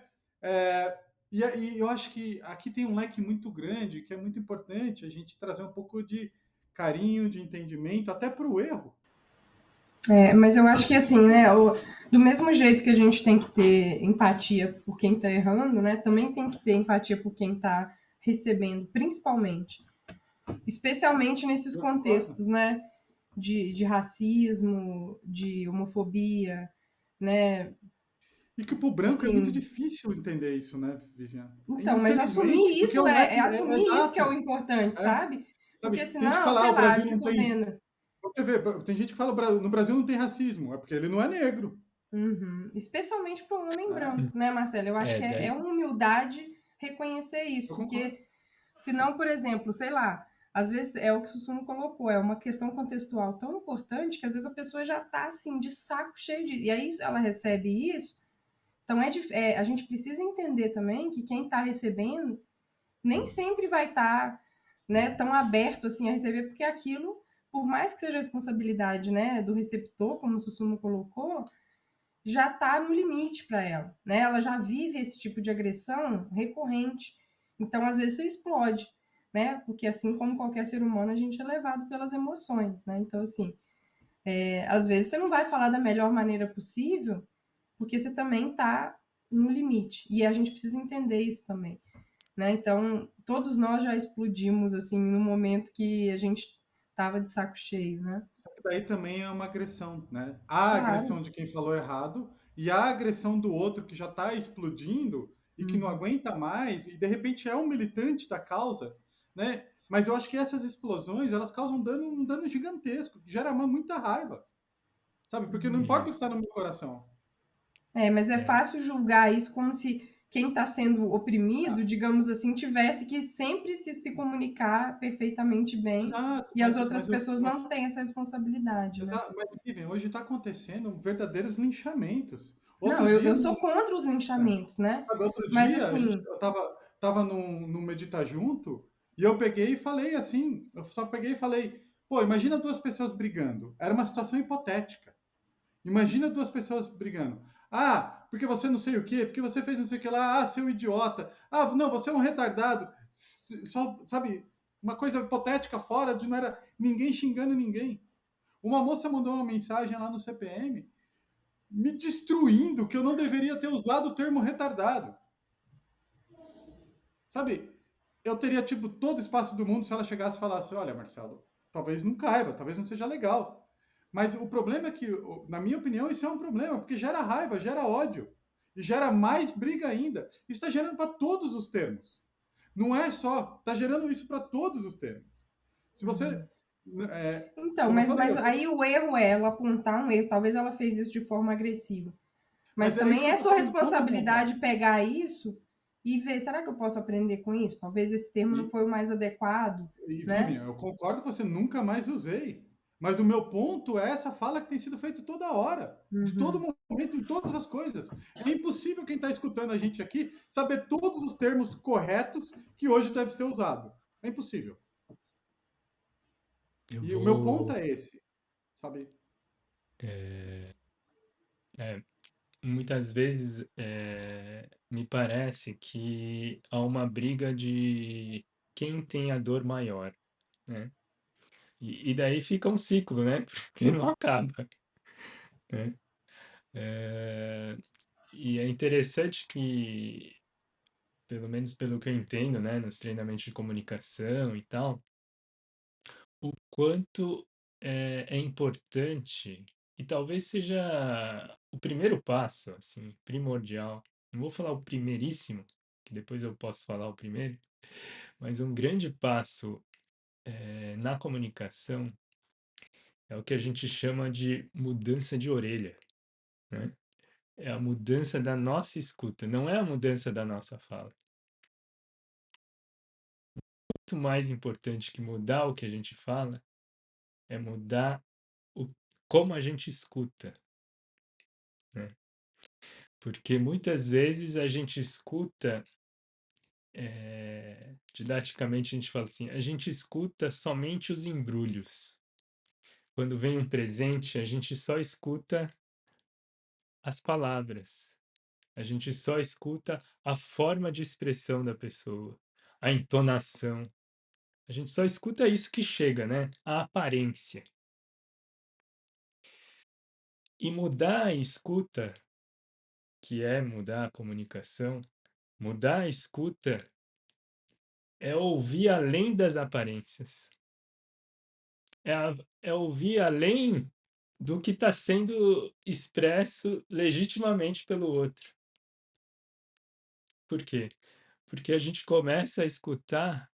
E eu acho que aqui tem um leque muito grande, que é muito importante a gente trazer um pouco de carinho, de entendimento, até para o erro. Mas eu acho que assim, né, do mesmo jeito que a gente tem que ter empatia por quem está errando, né, também tem que ter empatia por quem está recebendo, principalmente. Especialmente nesses Eu concordo. contextos, né, de racismo, de homofobia, né, E que para o branco é muito assim. difícil entender isso, né, Viviane? Então, mas Infelizmente, assumir porque é isso um é leque assumir isso que é o exato. importante, É, sabe? Porque sabe? Tem gente que senão, fala, sei o lá, eu Brasil não fico tem. vendo. Você vê, tem gente que fala, no Brasil não tem racismo, é porque ele não é negro. Uhum. Especialmente para o homem Né? branco, né, Marcelo? Eu acho que é Daí, uma humildade reconhecer isso, Eu concordo. porque senão, por exemplo, sei lá, às vezes é o que o Susumu colocou, é uma questão contextual tão importante que às vezes a pessoa já está assim, de saco cheio de. E aí ela recebe isso Então, a gente precisa entender também que quem está recebendo nem sempre vai estar, né, tão aberto assim a receber, porque aquilo, por mais que seja a responsabilidade, né, do receptor, como o Susumu colocou, já está no limite para ela, né? Ela já vive esse tipo de agressão recorrente. Então, às vezes, você explode, né? Porque assim como qualquer ser humano, a gente é levado pelas emoções, né? Então, assim, às vezes você não vai falar da melhor maneira possível, porque você também está no limite. E a gente precisa entender isso também, né? Então, todos nós já explodimos, assim, no momento que a gente estava de saco cheio, né? Só que daí também é uma agressão, né? A Claro. agressão de quem falou errado e a agressão do outro que já está explodindo e que não Uhum. aguenta mais e de repente é um militante da causa, né? Mas eu acho que essas explosões, elas causam um dano gigantesco, que gera muita raiva, sabe? Porque não importa o que está Isso. no meu coração. Mas é É. fácil julgar isso como se quem está sendo Ah, oprimido, digamos assim, tivesse que sempre se comunicar perfeitamente bem exato, e as outras pessoas mas, não têm essa responsabilidade, né? mas Steven, hoje está acontecendo verdadeiros linchamentos. Não, Outro eu dia, sou contra os linchamentos, né? sabe, outro Mas dia assim, eu tava num Medita Junto e eu peguei e falei assim, eu só peguei e falei, pô, imagina duas pessoas brigando. Era uma situação hipotética. Imagina duas pessoas brigando. Ah, porque você não sei o quê, porque você fez não sei o que lá, ah, seu idiota. Ah, não, você é um retardado. Só, sabe, uma coisa hipotética fora de não era ninguém xingando ninguém. Uma moça mandou uma mensagem lá no CPM me destruindo que eu não deveria ter usado o termo retardado. Sabe, eu teria, tipo, todo o espaço do mundo se ela chegasse e falasse: olha, Marcelo, talvez não caiba, talvez não seja legal. Mas o problema é que, na minha opinião, isso é um problema, porque gera raiva, gera ódio. E gera mais briga ainda. Isso está gerando para todos os termos. Não é só, está gerando isso para todos os termos. Se você. É, então, como eu falei, mas aí o erro é ela apontar um erro, talvez ela fez isso de forma agressiva. Mas mas é isso também que eu é estou sua tentando apontar. responsabilidade pegar isso e ver, será que eu posso aprender com isso? Talvez esse termo não E, foi o mais adequado, né? Vivian, eu concordo que você nunca mais usei. Mas o meu ponto é essa fala que tem sido feita toda hora, de todo Uhum. momento, em todas as coisas. É impossível quem está escutando a gente aqui saber todos os termos corretos que hoje deve ser usado. É impossível. Eu E o meu ponto vou. é esse, sabe? é, é, Muitas vezes me parece que há uma briga de quem tem a dor maior, né? E daí fica um ciclo, né? Porque não acaba, né? Eh, e é interessante que, pelo menos pelo que eu entendo, né, nos treinamentos de comunicação e tal, o quanto é importante, e talvez seja o primeiro passo, assim, primordial. Não vou falar o primeiríssimo, que depois eu posso falar o primeiro, mas um grande passo na comunicação é o que a gente chama de mudança de orelha, né? É a mudança da nossa escuta, não é a mudança da nossa fala. Muito mais importante que mudar o que a gente fala é mudar o, como a gente escuta, né? Porque muitas vezes a gente escuta, didaticamente a gente fala assim, a gente escuta somente os embrulhos. Quando vem um presente, a gente só escuta as palavras. A gente só escuta a forma de expressão da pessoa, a entonação. A gente só escuta isso que chega, né? A aparência. E mudar a escuta, que é mudar a comunicação, mudar a escuta é ouvir além das aparências. É ouvir além do que está sendo expresso legitimamente pelo outro. Por quê? Porque a gente começa a escutar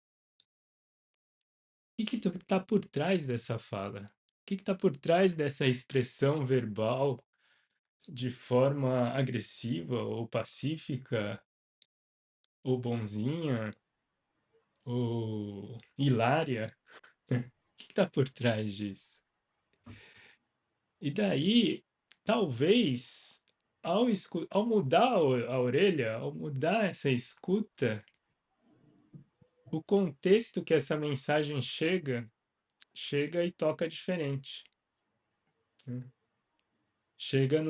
o que está por trás dessa fala. O que está por trás dessa expressão verbal de forma agressiva ou pacífica ou bonzinha ou hilária? O que está por trás disso? E daí, talvez. ao mudar a orelha, ao mudar essa escuta, o contexto que essa mensagem chega e toca diferente, né? Chega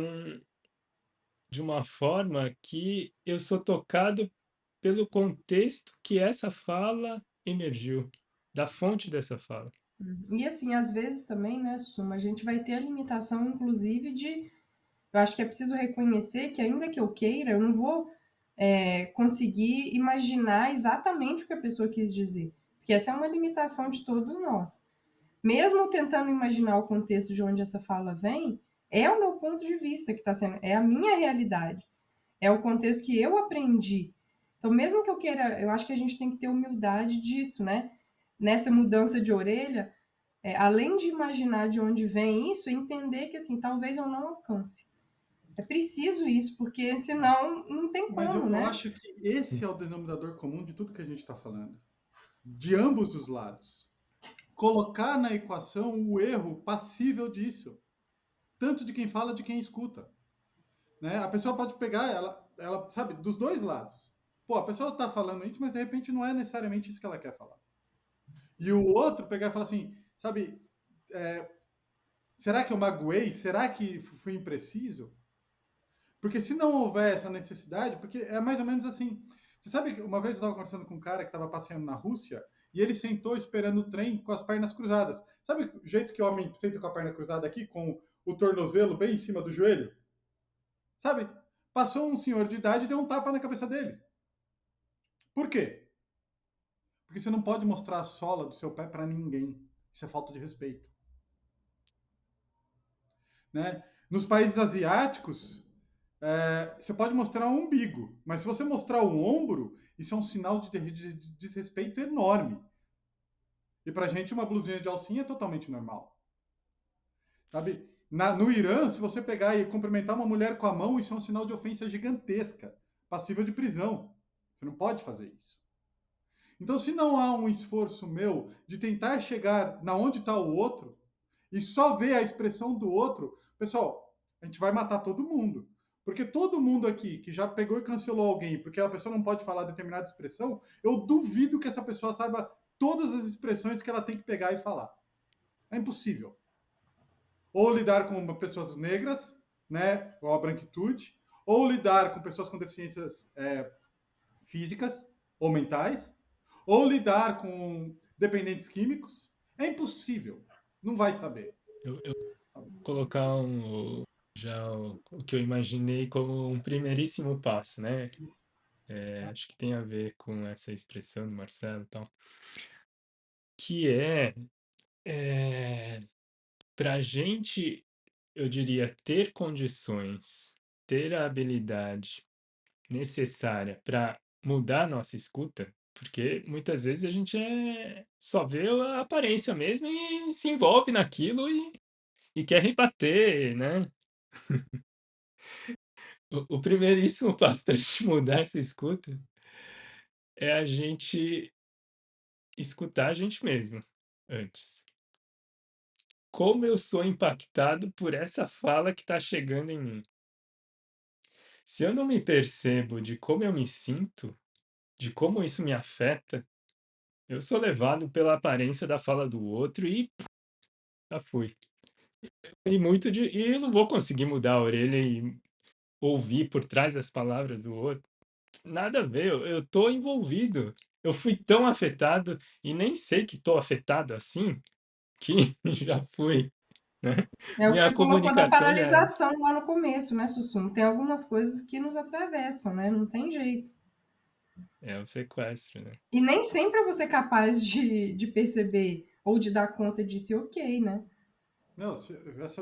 de uma forma que eu sou tocado pelo contexto que essa fala emergiu, da fonte dessa fala. E assim, às vezes também, né, Sussuma, a gente vai ter a limitação, inclusive, de. Eu acho que é preciso reconhecer que, ainda que eu queira, eu não vou conseguir imaginar exatamente o que a pessoa quis dizer. Porque essa é uma limitação de todos nós. Mesmo tentando imaginar o contexto de onde essa fala vem, é o meu ponto de vista que está sendo, é a minha realidade, é o contexto que eu aprendi. Então, mesmo que eu queira, eu acho que a gente tem que ter humildade disso, né? Nessa mudança de orelha, além de imaginar de onde vem isso, entender que, assim, talvez eu não alcance. É preciso isso, porque senão não tem Mas como, eu né? acho que esse é o denominador comum de tudo que a gente está falando. De ambos os lados. Colocar na equação o erro passível disso. Tanto de quem fala, de quem escuta. Né? A pessoa pode pegar, ela sabe, dos dois lados. Pô, a pessoa está falando isso, mas de repente não é necessariamente isso que ela quer falar. E o outro pegar e falar assim, sabe, será que eu magoei? Será que fui impreciso? Porque se não houver essa necessidade, porque é mais ou menos assim. Você sabe que uma vez eu estava conversando com um cara que estava passeando na Rússia e ele sentou esperando o trem com as pernas cruzadas. Sabe o jeito que o homem senta com a perna cruzada aqui, com o tornozelo bem em cima do joelho? Sabe? Passou um senhor de idade e deu um tapa na cabeça dele. Por quê? Porque você não pode mostrar a sola do seu pé para ninguém. Isso é falta de respeito. Né? Nos países asiáticos, você pode mostrar um umbigo, mas se você mostrar o ombro, isso é um sinal de desrespeito enorme. E pra gente, uma blusinha de alcinha é totalmente normal. Sabe? No Irã, se você pegar e cumprimentar uma mulher com a mão, isso é um sinal de ofensa gigantesca, passível de prisão. Você não pode fazer isso. Então, se não há um esforço meu de tentar chegar na onde está o outro e só ver a expressão do outro, pessoal, a gente vai matar todo mundo. Porque todo mundo aqui que já pegou e cancelou alguém porque a pessoa não pode falar determinada expressão, eu duvido que essa pessoa saiba todas as expressões que ela tem que pegar e falar. É impossível. Ou lidar com pessoas negras, né, ou a branquitude, ou lidar com pessoas com deficiências físicas ou mentais, ou lidar com dependentes químicos. É impossível. Não vai saber. Eu vou colocar já o que eu imaginei como um primeiríssimo passo, né? Acho que tem a ver com essa expressão do Marcelo e tal, que para a gente, eu diria, ter condições, ter a habilidade necessária para mudar a nossa escuta, porque muitas vezes a gente só vê a aparência mesmo e se envolve naquilo e quer rebater, né? O primeiríssimo passo para a gente mudar essa escuta é a gente escutar a gente mesmo antes. Como eu sou impactado por essa fala que está chegando em mim? Se eu não me percebo de como eu me sinto, de como isso me afeta, eu sou levado pela aparência da fala do outro e já fui. E eu não vou conseguir mudar a orelha e ouvir por trás das palavras do outro. Nada a ver, eu tô envolvido. Eu fui tão afetado e nem sei que tô afetado assim, que já fui, né? É o que Minha você colocou da comunicação já é. paralisação lá no começo, né, Sussum? Tem algumas coisas que nos atravessam, né? Não tem jeito. É o sequestro, né? E nem sempre é você capaz de perceber ou de dar conta disso, ok, né? Meu, esse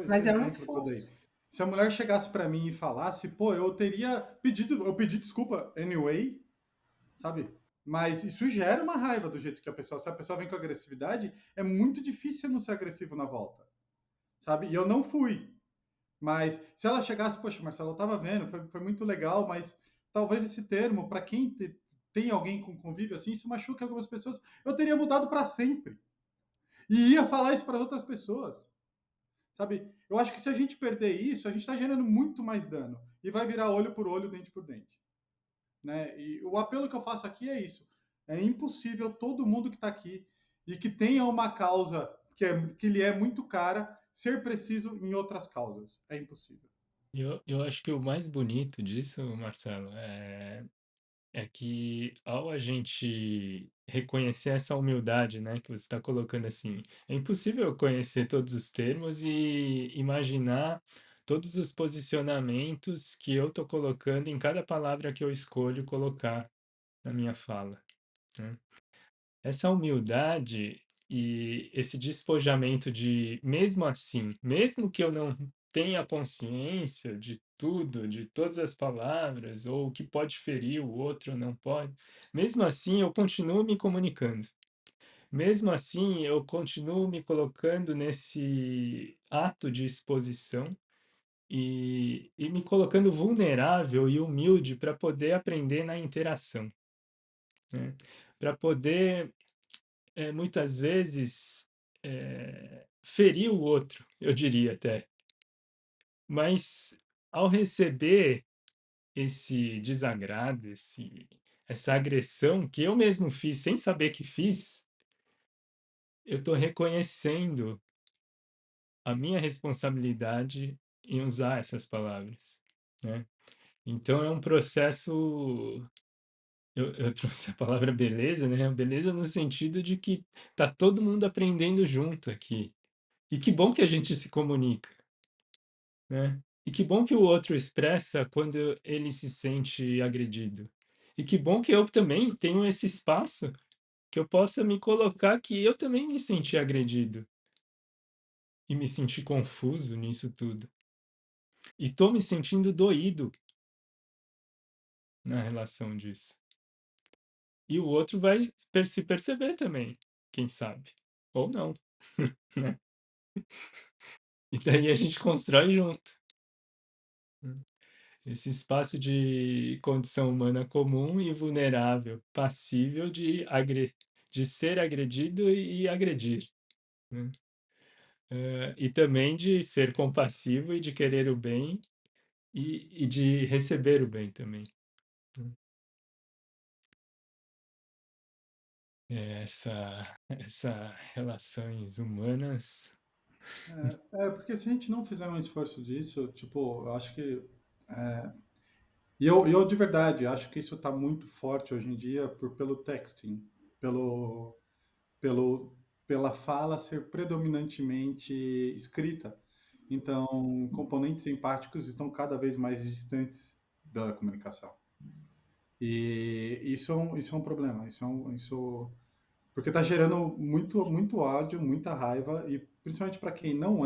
Mas é um exemplo que eu dei. esforço. Se a mulher chegasse para mim e falasse, pô, eu pedi desculpa anyway, sabe? Mas isso gera uma raiva do jeito que se a pessoa vem com agressividade, é muito difícil não ser agressivo na volta, sabe? E eu não fui. Mas se ela chegasse, poxa, Marcelo, eu tava vendo, foi muito legal, mas talvez esse termo, para quem tem alguém com convívio assim, isso machuca algumas pessoas, eu teria mudado para sempre. E ia falar isso para outras pessoas. Sabe? Eu acho que se a gente perder isso, a gente está gerando muito mais dano. e vai virar olho por olho, dente por dente. Né? E o apelo que eu faço aqui é isso. É impossível todo mundo que está aqui e que tenha uma causa que lhe é muito cara ser preciso em outras causas. É impossível. Eu acho que o mais bonito disso, Marcelo, é que ao a gente reconhecer essa humildade, né, que você está colocando assim, é impossível eu conhecer todos os termos e imaginar todos os posicionamentos que eu estou colocando em cada palavra que eu escolho colocar na minha fala, né? Essa humildade e esse despojamento de, mesmo assim, mesmo que eu não tenha consciência de tudo, de todas as palavras, ou o que pode ferir o outro não pode, mesmo assim eu continuo me comunicando. Mesmo assim, eu continuo me colocando nesse ato de exposição e me colocando vulnerável e humilde para poder aprender na interação, né? Para poder muitas vezes, ferir o outro, eu diria até. Mas ao receber esse desagrado, essa agressão que eu mesmo fiz sem saber que fiz, eu estou reconhecendo a minha responsabilidade em usar essas palavras, né? Então é um processo. Eu trouxe a palavra beleza, né? Beleza no sentido de que tá todo mundo aprendendo junto aqui. E que bom que a gente se comunica, né? E que bom que o outro expressa quando ele se sente agredido. E que bom que eu também tenho esse espaço que eu possa me colocar que eu também me senti agredido e me senti confuso nisso tudo. E tô me sentindo doído na relação disso. E o outro vai se perceber também, quem sabe. Ou não, né? E daí a gente constrói junto. Esse espaço de condição humana comum e vulnerável, passível de ser agredido e agredir, né? E também de ser compassivo e de querer o bem e de receber o bem também, né? Essa relações humanas. Porque se a gente não fizer um esforço disso, tipo, eu acho que. E eu de verdade acho que isso está muito forte hoje em dia pelo texting, pelo, pelo, pela fala ser predominantemente escrita. Então, componentes empáticos estão cada vez mais distantes da comunicação. E isso é um problema. Porque está gerando muito ódio, muita raiva, e principalmente para quem não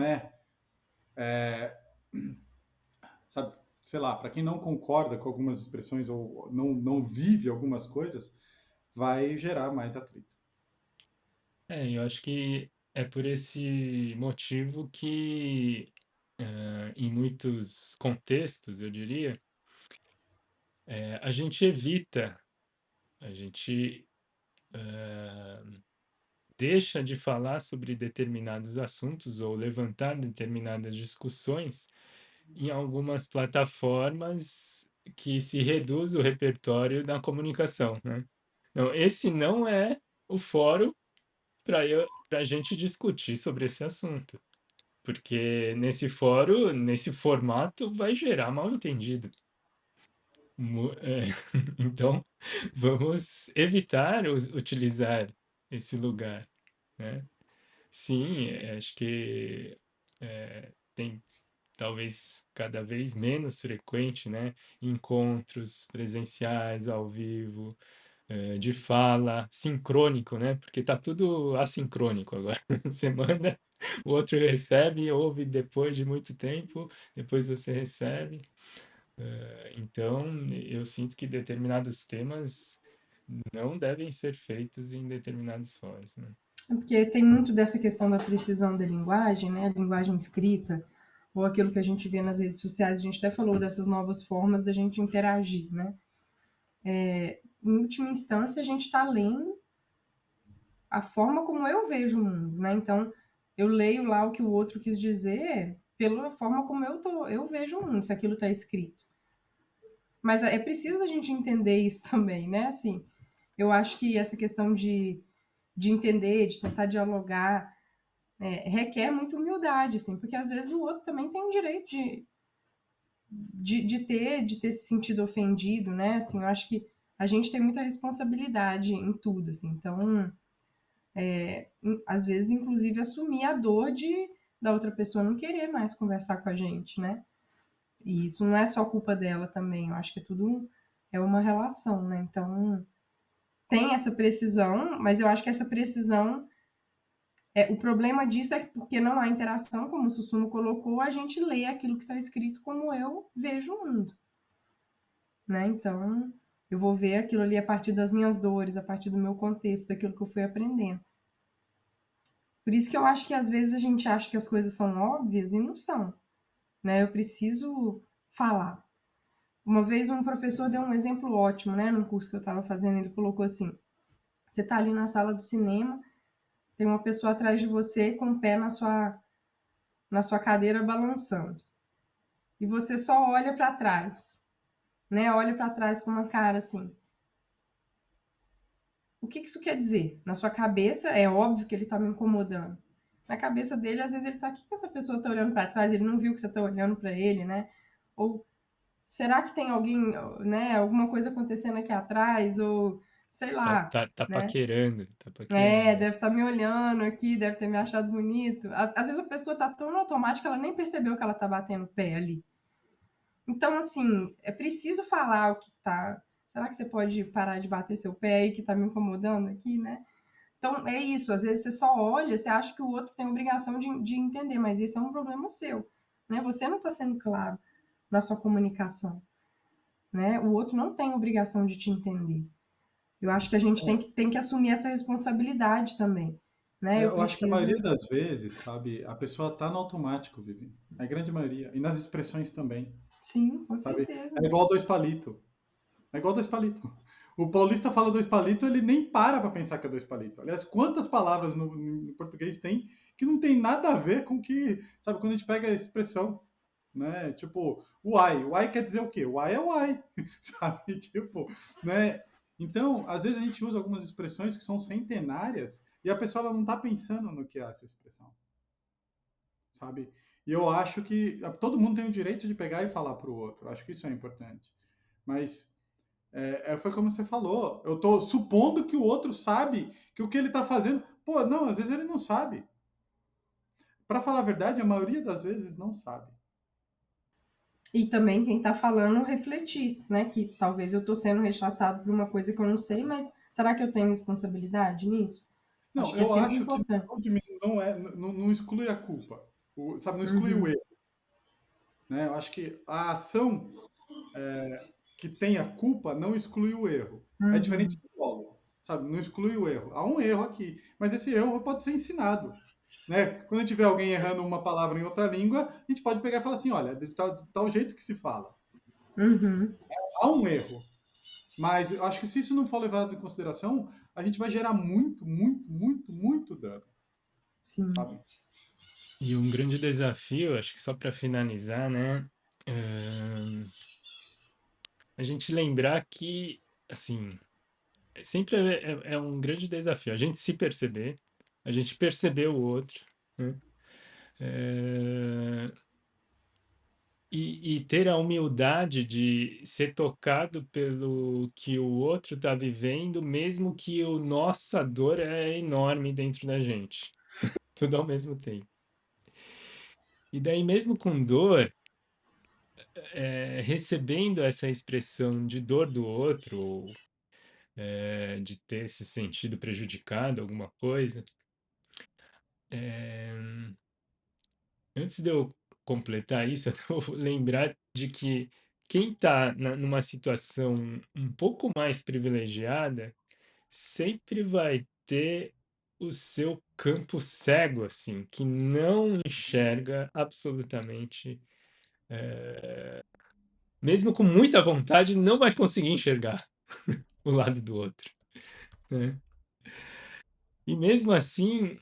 sabe, sei lá, para quem não concorda com algumas expressões ou não vive algumas coisas, vai gerar mais atrito. Eu acho que é por esse motivo que, em muitos contextos, eu diria, a gente evita, a gente deixa de falar sobre determinados assuntos ou levantar determinadas discussões em algumas plataformas que se reduz o repertório da comunicação, né? Então, esse não é o fórum para a gente discutir sobre esse assunto, porque nesse fórum, nesse formato, vai gerar mal-entendido. Então, vamos evitar utilizar esse lugar, né? Sim, acho que tem talvez cada vez menos frequente, né? Encontros presenciais, ao vivo, de fala, sincrônico, né? Porque tá tudo assincrônico agora. Você manda, o outro recebe, ouve depois de muito tempo, depois você recebe. Então, eu sinto que determinados temas não devem ser feitos em determinados fóruns, né? Porque tem muito dessa questão da precisão da linguagem, né? A linguagem escrita, ou aquilo que a gente vê nas redes sociais, a gente até falou dessas novas formas da gente interagir, né? Em última instância, a gente está lendo a forma como eu vejo o mundo, né? Então, eu leio lá o que o outro quis dizer pela forma como eu vejo o mundo, se aquilo está escrito. Mas é preciso a gente entender isso também, né? Assim, eu acho que essa questão de entender, de tentar dialogar, requer muita humildade, assim, porque às vezes o outro também tem o direito de ter se sentido ofendido, né? Assim, eu acho que a gente tem muita responsabilidade em tudo, assim, então, às vezes, inclusive, assumir a dor da outra pessoa não querer mais conversar com a gente, né? E isso não é só culpa dela também, eu acho que tudo é uma relação, né? Então, tem essa precisão, mas eu acho que essa precisão, o problema disso é que porque não há interação, como o Sussumo colocou, a gente lê aquilo que está escrito como eu vejo o mundo, né? Então, eu vou ver aquilo ali a partir das minhas dores, a partir do meu contexto, daquilo que eu fui aprendendo. Por isso que eu acho que às vezes a gente acha que as coisas são óbvias e não são, né? Eu preciso falar. Uma vez um professor deu um exemplo ótimo, né? Num curso que eu estava fazendo, ele colocou assim: você está ali na sala do cinema, tem uma pessoa atrás de você com o pé na sua cadeira balançando. E você só olha para trás, né? Olha para trás com uma cara assim. O que isso quer dizer? Na sua cabeça, é óbvio que ele está me incomodando. Na cabeça dele, às vezes ele está, o que essa pessoa está olhando para trás? Ele não viu que você está olhando para ele, né? Ou será que tem alguém, né? Alguma coisa acontecendo aqui atrás? Ou sei Tá, lá, tá, tá né? paquerando, tá paquerando. Deve estar me olhando aqui, deve ter me achado bonito. Às vezes a pessoa está tão no automático que ela nem percebeu que ela está batendo o pé ali. Então, assim, é preciso falar o que tá. Será que você pode parar de bater seu pé aí que tá me incomodando aqui, né? Então, é isso. Às vezes você só olha, você acha que o outro tem a obrigação de entender, mas esse é um problema seu, né? Você não está sendo claro na sua comunicação, né? O outro não tem a obrigação de te entender. Eu acho que a gente tem que assumir essa responsabilidade também, né? Eu Eu acho que a maioria preciso. das vezes, sabe, a pessoa tá no automático, Vivi. A grande maioria. E nas expressões também, Sim, com sabe? certeza. É igual dois palitos. É igual dois palitos. O paulista fala dois palitos, ele nem para pensar que é dois palitos. Aliás, quantas palavras no português tem que não tem nada a ver com que, sabe, quando a gente pega a expressão, né? Tipo, uai. Uai quer dizer o quê? Uai é uai, sabe? Tipo, né? Então, às vezes a gente usa algumas expressões que são centenárias e a pessoa ela não está pensando no que é essa expressão, sabe? E eu acho que todo mundo tem o direito de pegar e falar para o outro. Eu acho que isso é importante. Mas foi como você falou. Eu estou supondo que o outro sabe que o que ele está fazendo. Pô, não, às vezes ele não sabe. Para falar a verdade, a maioria das vezes não sabe. E também quem está falando refletir, né? Que talvez eu estou sendo rechaçado por uma coisa que eu não sei, mas será que eu tenho responsabilidade nisso? Acho Não, que é eu sempre acho que importante. não exclui a culpa. Sabe, não exclui o Uhum, erro. Né? Eu acho que a ação que tem a culpa não exclui o erro. É diferente uhum, do dolo, sabe? Não exclui o erro. Há um erro aqui, mas esse erro pode ser ensinado. Né? Quando a gente vê alguém errando uma palavra em outra língua, a gente pode pegar e falar assim, olha, de tal jeito que se fala. uhum. Há um erro, mas eu acho que se isso não for levado em consideração, a gente vai gerar muito dano, Sim. sabe? E um grande desafio, acho que só para finalizar, né? ahn, a gente lembrar que, assim, sempre é um grande desafio a gente se perceber, a gente perceber o outro, né? Eh, e ter a humildade de ser tocado pelo que o outro está vivendo, mesmo que a nossa dor é enorme dentro da gente, tudo ao mesmo tempo. E daí, mesmo com dor, recebendo essa expressão de dor do outro, ou de ter se sentido prejudicado, alguma coisa, eh, antes de eu completar isso, eu vou lembrar de que quem está numa situação um pouco mais privilegiada sempre vai ter o seu campo cego, assim, que não enxerga absolutamente, mesmo com muita vontade, não vai conseguir enxergar o lado do outro, né? E mesmo assim,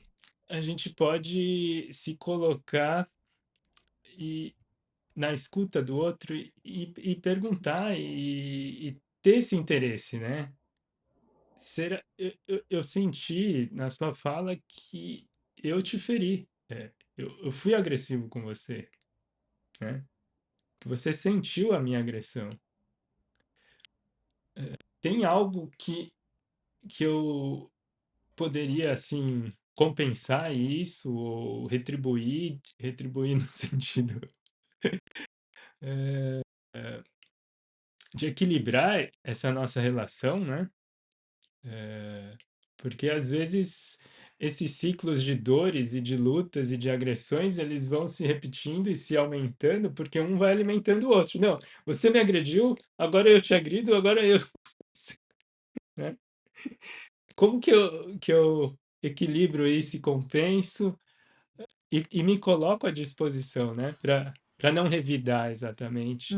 a gente pode se colocar na escuta do outro e perguntar e ter esse interesse, né? Será, eu senti na sua fala que eu te feri, eu fui agressivo com você, né? Que você sentiu a minha agressão. Tem algo que eu poderia, assim, compensar isso ou retribuir no sentido eh, de equilibrar essa nossa relação, né? Porque às vezes esses ciclos de dores e de lutas e de agressões, eles vão se repetindo e se aumentando, porque um vai alimentando o outro. Não, você me agrediu, agora eu te agrido, agora eu, né? Como que eu equilibro isso e compenso e me coloco à disposição, né, para não revidar exatamente.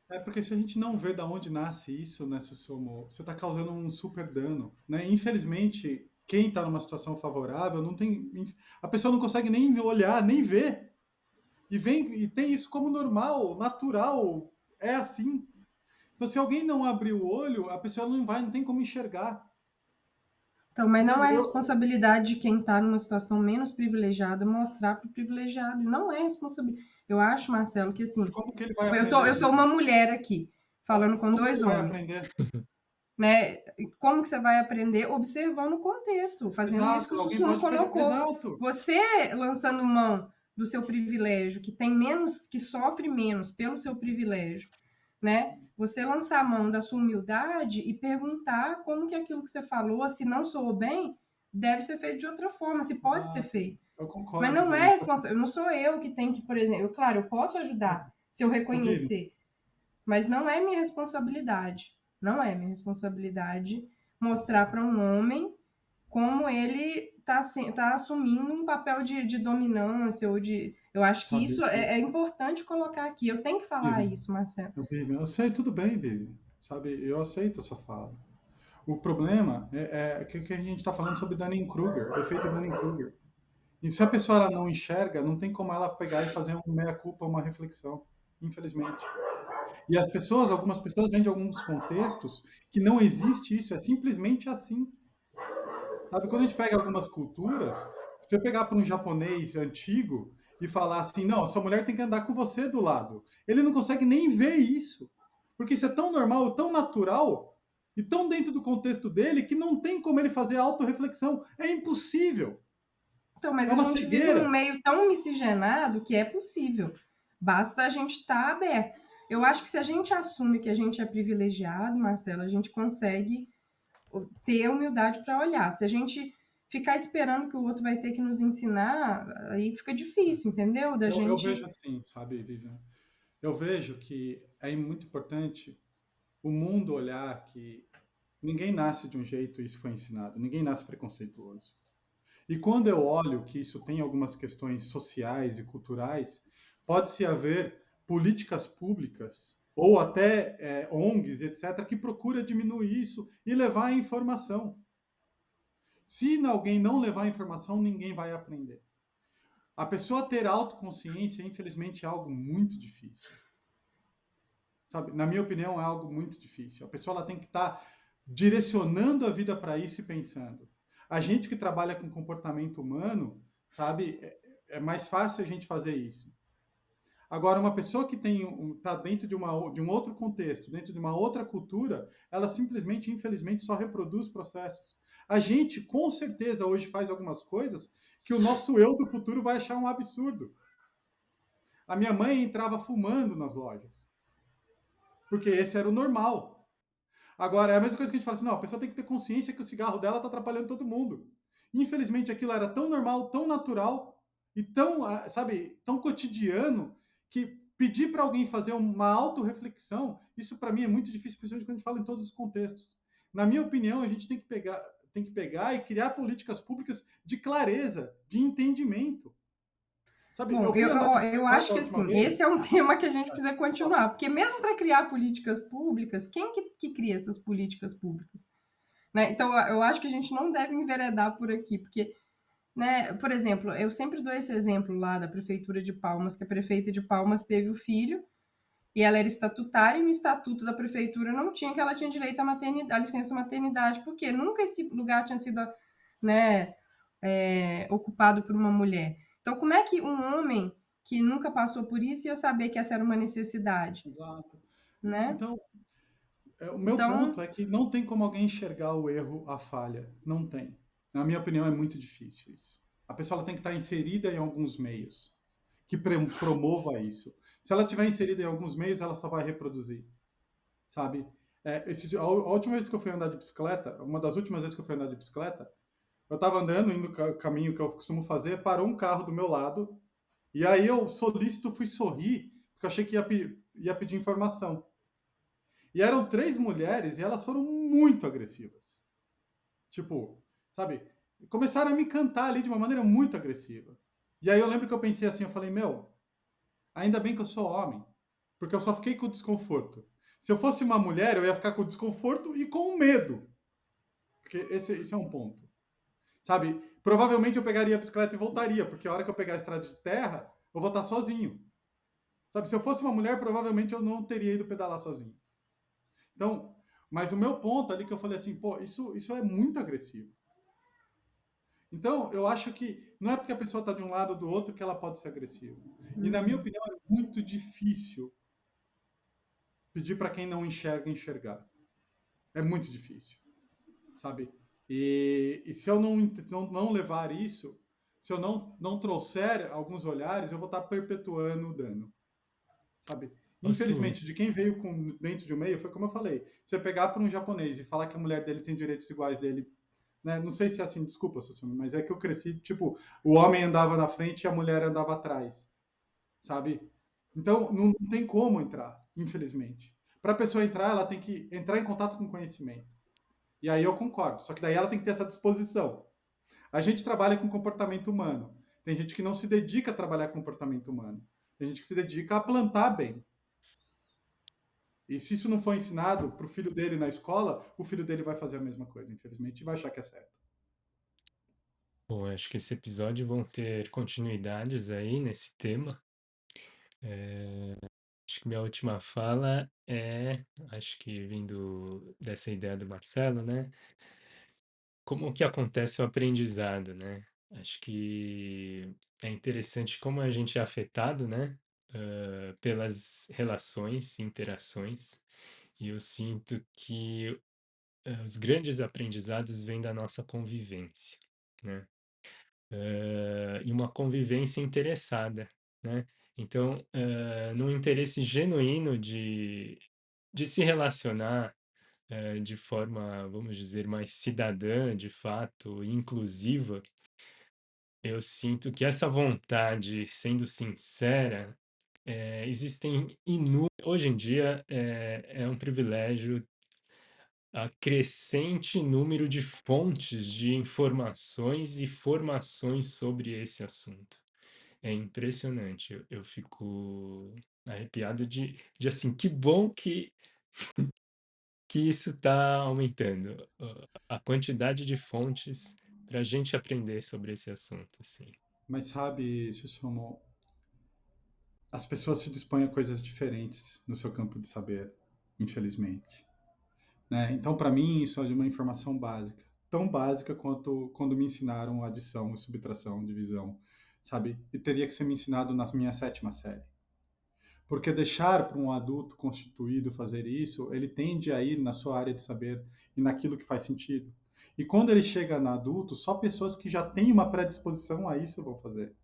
É porque se a gente não vê da onde nasce isso, né, Sussumo, você está causando um super dano, né? Infelizmente, quem está numa situação favorável não tem, a pessoa não consegue nem olhar, nem ver, e vem e tem isso como normal, natural, é assim. Então, se alguém não abrir o olho, a pessoa não tem como enxergar. Então, mas não Entende? é responsabilidade de quem está numa situação menos privilegiada mostrar para o privilegiado. Não é responsabilidade. Eu acho, Marcelo, que assim, Como que ele vai eu aprender sou uma disso? mulher aqui, falando com Como que dois ele vai homens, aprender? né? Como que você vai aprender? Observando o contexto, fazendo isso que Exato, o alguém Sussumo pode pegar. colocou. Exato. Você lançando mão do seu privilégio, que tem menos, que sofre menos pelo seu privilégio, né? Você lançar a mão da sua humildade e perguntar como que aquilo que você falou, se não soou bem, deve ser feito de outra forma, se pode ser Exato. feito. Eu Mas concordo, não é Vivi. responsável, não sou eu que tenho que, por exemplo, claro, eu posso ajudar se eu Ô, Vivi, reconhecer, mas não é minha responsabilidade. Não é minha responsabilidade mostrar para um homem como ele tá assumindo um papel de dominância ou de. Eu acho que sabe, isso é importante colocar aqui. Eu tenho que falar Vivi, isso, Marcelo. Eu sei, tudo bem, Vivi. Sabe, eu aceito a sua fala. O problema é que a gente está falando sobre Dunning-Kruger, o efeito Dunning-Kruger. E se a pessoa ela não enxerga, não tem como ela pegar e fazer uma meia-culpa, uma reflexão, infelizmente. E as pessoas, algumas pessoas vêm de alguns contextos que não existe isso, é simplesmente assim. Sabe, quando a gente pega algumas culturas, se eu pegar para um japonês antigo e falar assim, não, sua mulher tem que andar com você do lado, ele não consegue nem ver isso, porque isso é tão normal, tão natural e tão dentro do contexto dele que não tem como ele fazer autorreflexão, é impossível, Então, mas é a uma gente vive num cegueira. meio tão miscigenado que é possível. Basta a gente estar aberto. Eu acho que se a gente assume que a gente é privilegiado, Marcelo, a gente consegue ter humildade para olhar. Se a gente ficar esperando que o outro vai ter que nos ensinar, aí fica difícil, entendeu? Da Eu vejo gente. assim, sabe, Vivian? Eu vejo que é muito importante o mundo olhar que ninguém nasce de um jeito e isso foi ensinado, ninguém nasce preconceituoso. E quando eu olho que isso tem algumas questões sociais e culturais, pode-se haver políticas públicas ou até ONGs, etc., que procura diminuir isso e levar a informação. Se alguém não levar a informação, ninguém vai aprender. A pessoa ter autoconsciência, infelizmente, é algo muito difícil. Sabe? Na minha opinião, é algo muito difícil. A pessoa ela tem que estar direcionando a vida para isso e pensando. A gente que trabalha com comportamento humano, sabe, é mais fácil a gente fazer isso. Agora, uma pessoa que está dentro de um outro contexto, dentro de uma outra cultura, ela simplesmente, infelizmente, só reproduz processos. A gente, com certeza, hoje faz algumas coisas que o nosso eu do futuro vai achar um absurdo. A minha mãe entrava fumando nas lojas, porque esse era o normal. Agora, é a mesma coisa que a gente fala assim, não, a pessoa tem que ter consciência que o cigarro dela está atrapalhando todo mundo. Infelizmente, aquilo era tão normal, tão natural e tão, sabe, tão cotidiano que pedir para alguém fazer uma autorreflexão, isso para mim é muito difícil, principalmente quando a gente fala em todos os contextos. Na minha opinião, a gente tem que pegar e criar políticas públicas de clareza, de entendimento. Sabe, Bom, eu fui andar de eu bicicleta acho a que última assim, vez. esse é um tema que a gente precisa continuar, porque mesmo para criar políticas públicas, quem que cria essas políticas públicas? Né? Então, eu acho que a gente não deve enveredar por aqui, porque né? Por exemplo, eu sempre dou esse exemplo lá da Prefeitura de Palmas, que a prefeita de Palmas teve o filho, e ela era estatutária, e no estatuto da prefeitura não tinha que ela tinha direito à licença maternidade, porque nunca esse lugar tinha sido, né, ocupado por uma mulher. Então, como é que um homem que nunca passou por isso ia saber que essa era uma necessidade, Exato. né? Então, o meu Então, ponto é que não tem como alguém enxergar o erro, a falha. Não tem. Na minha opinião, é muito difícil isso. A pessoa ela tem que estar inserida em alguns meios que promova isso. Se ela estiver inserida em alguns meios, ela só vai reproduzir, sabe? A última vez que eu fui andar de bicicleta, uma das últimas vezes que eu fui andar de bicicleta, eu estava andando, indo o caminho que eu costumo fazer, parou um carro do meu lado, e aí eu, solícito, fui sorrir, porque eu achei que ia pedir informação. E eram três mulheres e elas foram muito agressivas. Tipo, sabe? Começaram a me cantar ali de uma maneira muito agressiva. E aí eu lembro que eu pensei assim, eu falei, meu, ainda bem que eu sou homem, porque eu só fiquei com desconforto. Se eu fosse uma mulher, eu ia ficar com desconforto e com medo. Porque esse é um ponto. Sabe? Provavelmente eu pegaria a bicicleta e voltaria, porque a hora que eu pegar a estrada de terra, eu vou estar sozinho. Sabe? Se eu fosse uma mulher, provavelmente eu não teria ido pedalar sozinho. Então, mas o meu ponto ali que eu falei assim, pô, isso é muito agressivo. Então, eu acho que não é porque a pessoa está de um lado ou do outro que ela pode ser agressiva. E na minha opinião, é muito difícil pedir para quem não enxerga enxergar. É muito difícil, sabe? E se eu não levar isso, se eu não trouxer alguns olhares, eu vou estar perpetuando o dano, sabe? Posso, Infelizmente, de quem veio dentro de um meio, foi como eu falei. Você pegar para um japonês e falar que a mulher dele tem direitos iguais dele, né? Não sei se é assim, desculpa, Sussumi, mas é que eu cresci, tipo, o homem andava na frente e a mulher andava atrás, sabe? Então, não tem como entrar, infelizmente. Para a pessoa entrar, ela tem que entrar em contato com conhecimento. E aí eu concordo. Só que daí ela tem que ter essa disposição. A gente trabalha com comportamento humano. Tem gente que não se dedica a trabalhar com comportamento humano. Tem gente que se dedica a plantar bem. E se isso não for ensinado para o filho dele na escola, o filho dele vai fazer a mesma coisa, infelizmente, e vai achar que é certo. bom, acho que esse episódio vão ter continuidades aí nesse tema. Acho que minha última fala acho que vindo dessa ideia do Marcelo, né? Como que acontece o aprendizado, né? Acho que é interessante como a gente é afetado, né? Pelas relações, interações, e eu sinto que os grandes aprendizados vêm da nossa convivência, né? E uma convivência interessada, né? Então, num interesse genuíno de se relacionar de forma, vamos dizer, mais cidadã, de fato, inclusiva, eu sinto que essa vontade, sendo sincera, existem inúmeros. Hoje em dia é um privilégio a crescente número de fontes de informações e formações sobre esse assunto. É impressionante, eu fico arrepiado de assim, que bom que isso está aumentando, a quantidade de fontes para a gente aprender sobre esse assunto, assim. Mas sabe, Susumu, as pessoas se dispõem a coisas diferentes no seu campo de saber, infelizmente. Né? Então, para mim, isso é de uma informação básica. Tão básica quanto quando me ensinaram adição, subtração, divisão, sabe? E teria que ser me ensinado na minha sétima série. Porque deixar para um adulto constituído fazer isso, ele tende a ir na sua área de saber e naquilo que faz sentido. E quando ele chega na adulto, só pessoas que já têm uma predisposição a isso vão fazer.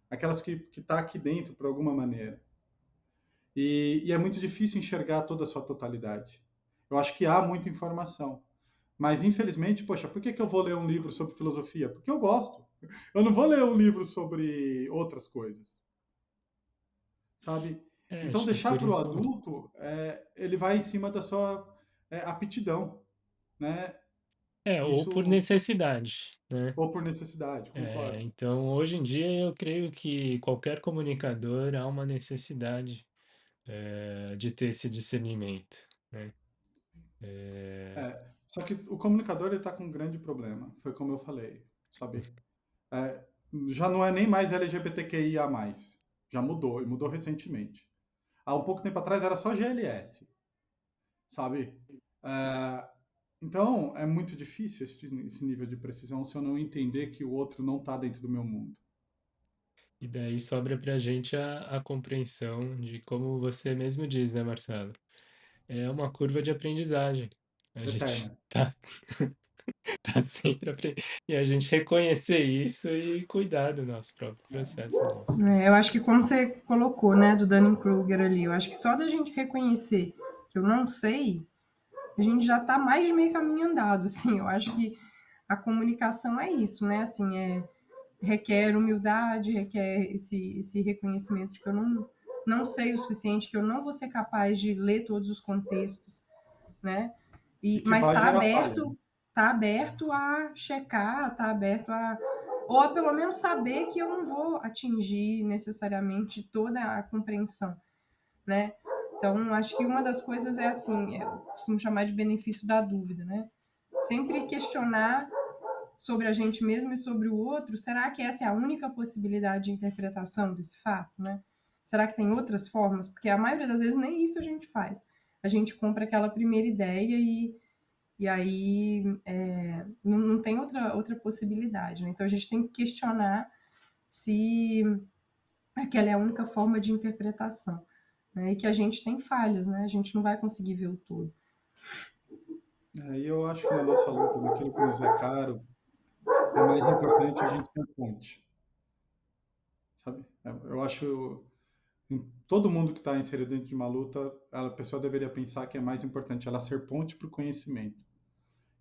Aquelas que tá aqui dentro por alguma maneira. E é muito difícil enxergar toda a sua totalidade. Eu acho que há muita informação. Mas, infelizmente, poxa, por que eu vou ler um livro sobre filosofia? Porque eu gosto. Eu não vou ler um livro sobre outras coisas, sabe? Então, Acho que deixar por para o isso adulto, ele vai em cima da sua aptidão, né? ou por Isso, necessidade, né? ou por necessidade, concordo. Então, hoje em dia, eu creio que qualquer comunicador há uma necessidade, de ter esse discernimento, né? Eh, Só que o comunicador ele está com um grande problema. Foi como eu falei, sabe? É, já não é nem mais LGBTQIA+. Já mudou, e mudou recentemente. Há um pouco tempo atrás era só GLS, sabe? É, então, é muito difícil esse nível de precisão se eu não entender que o outro não está dentro do meu mundo. E daí sobra pra gente a compreensão de como você mesmo diz, né, Marcelo? É uma curva de aprendizagem. A gente Eterna. tá, tá sempre aprendendo. E a gente reconhecer isso e cuidar do nosso próprio processo nisso. Eu acho que como você colocou, né, do Dunning-Kruger ali, eu acho que só da gente reconhecer que eu não sei, a gente já está mais de meio caminho andado, assim. Eu acho que a comunicação é isso, né? Assim, requer humildade, requer esse reconhecimento de que eu não sei o suficiente, que eu não vou ser capaz de ler todos os contextos, né? E que Mas vai gerar falha, né? tá aberto a checar, tá aberto a ou a pelo menos saber que eu não vou atingir necessariamente toda a compreensão, né? Então, acho que uma das coisas é assim, eu costumo chamar de benefício da dúvida, né? Sempre questionar sobre a gente mesmo e sobre o outro, será que essa é a única possibilidade de interpretação desse fato, né? Será que tem outras formas? Porque a maioria das vezes nem isso a gente faz. A gente compra aquela primeira ideia e aí não tem outra possibilidade, né? Então a gente tem que questionar se aquela é a única forma de interpretação, né? E que a gente tem falhas, né? A gente não vai conseguir ver o todo. E eu acho que na nossa luta, naquilo que nos é caro, é mais importante a gente ser ponte, sabe? Eu acho todo mundo que está inserido dentro de uma luta, a pessoa deveria pensar que é mais importante ela ser ponte para o conhecimento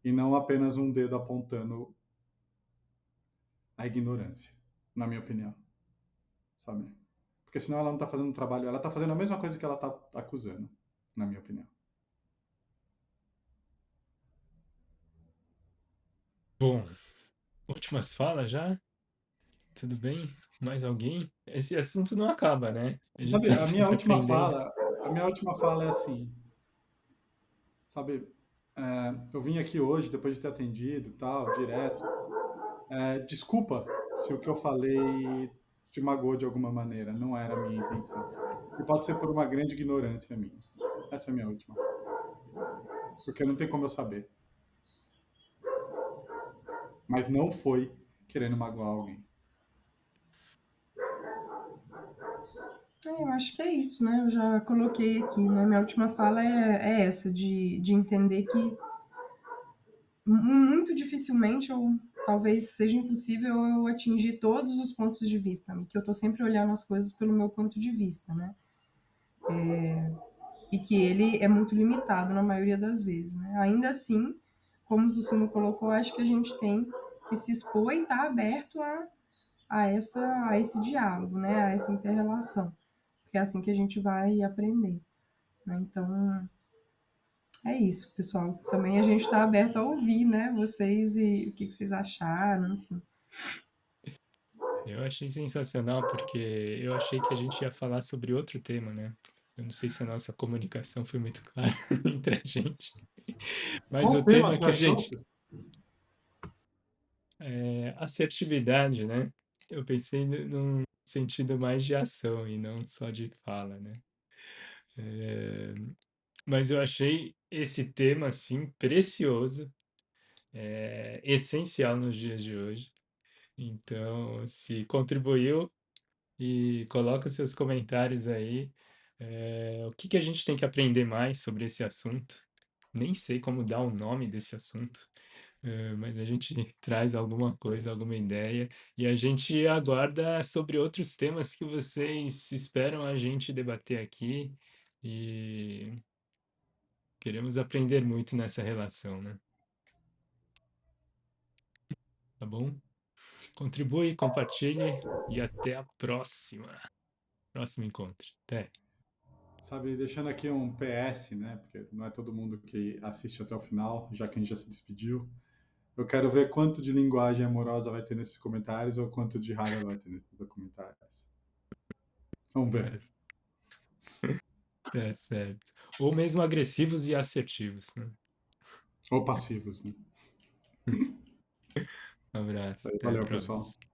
e não apenas um dedo apontando a ignorância, na minha opinião, sabe? Porque senão ela não está fazendo um trabalho, ela está fazendo a mesma coisa que ela está acusando, na minha opinião. Bom, últimas falas já? Tudo bem? Mais alguém? Esse assunto não acaba, né? A gente Sabe, tá sempre aprendendo. a minha última fala é assim, sabe? Eu vim aqui hoje depois de ter atendido, tal, direto. Desculpa se o que eu falei te magoou de alguma maneira, não era a minha intenção. E pode ser por uma grande ignorância minha. Essa é a minha última. Porque não tem como eu saber. Mas não foi querendo magoar alguém. Eu acho que é isso, né? Eu já coloquei aqui, né? Minha última fala é essa, de entender que muito dificilmente, ou talvez seja impossível, eu atingir todos os pontos de vista, e que eu estou sempre olhando as coisas pelo meu ponto de vista, né? E que ele é muito limitado na maioria das vezes, né? Ainda assim, como o Susumu colocou, acho que a gente tem que se expor e estar aberto a esse diálogo, né? A essa inter-relação, porque é assim que a gente vai aprender, né? Então, é isso, pessoal. Também a gente está aberto a ouvir, né? Vocês e o que vocês acharam, enfim. Eu achei sensacional porque eu achei que a gente ia falar sobre outro tema, né? Eu não sei se a nossa comunicação foi muito clara entre a gente, mas o Qual tema tema você que a achou? gente assertividade, né? Eu pensei num sentido mais de ação e não só de fala, né? É, mas eu achei esse tema assim precioso, essencial nos dias de hoje. Então, se contribuiu e coloca seus comentários aí. O que que a gente tem que aprender mais sobre esse assunto? Nem sei como dar o nome desse assunto, mas a gente traz alguma coisa, alguma ideia, e a gente aguarda sobre outros temas que vocês esperam a gente debater aqui, e queremos aprender muito nessa relação, né? Tá bom? Contribui, compartilhe e até a próxima. Próximo encontro. Até. Sabe, deixando aqui um PS, né? Porque não é todo mundo que assiste até o final, já que a gente já se despediu. Eu quero ver quanto de linguagem amorosa vai ter nesses comentários ou quanto de raiva vai ter nesses comentários. Vamos Tá, ver. tá certo. Ou mesmo agressivos e assertivos, né? Ou passivos, né? Um abraço. Até a Valeu, pessoal. próxima.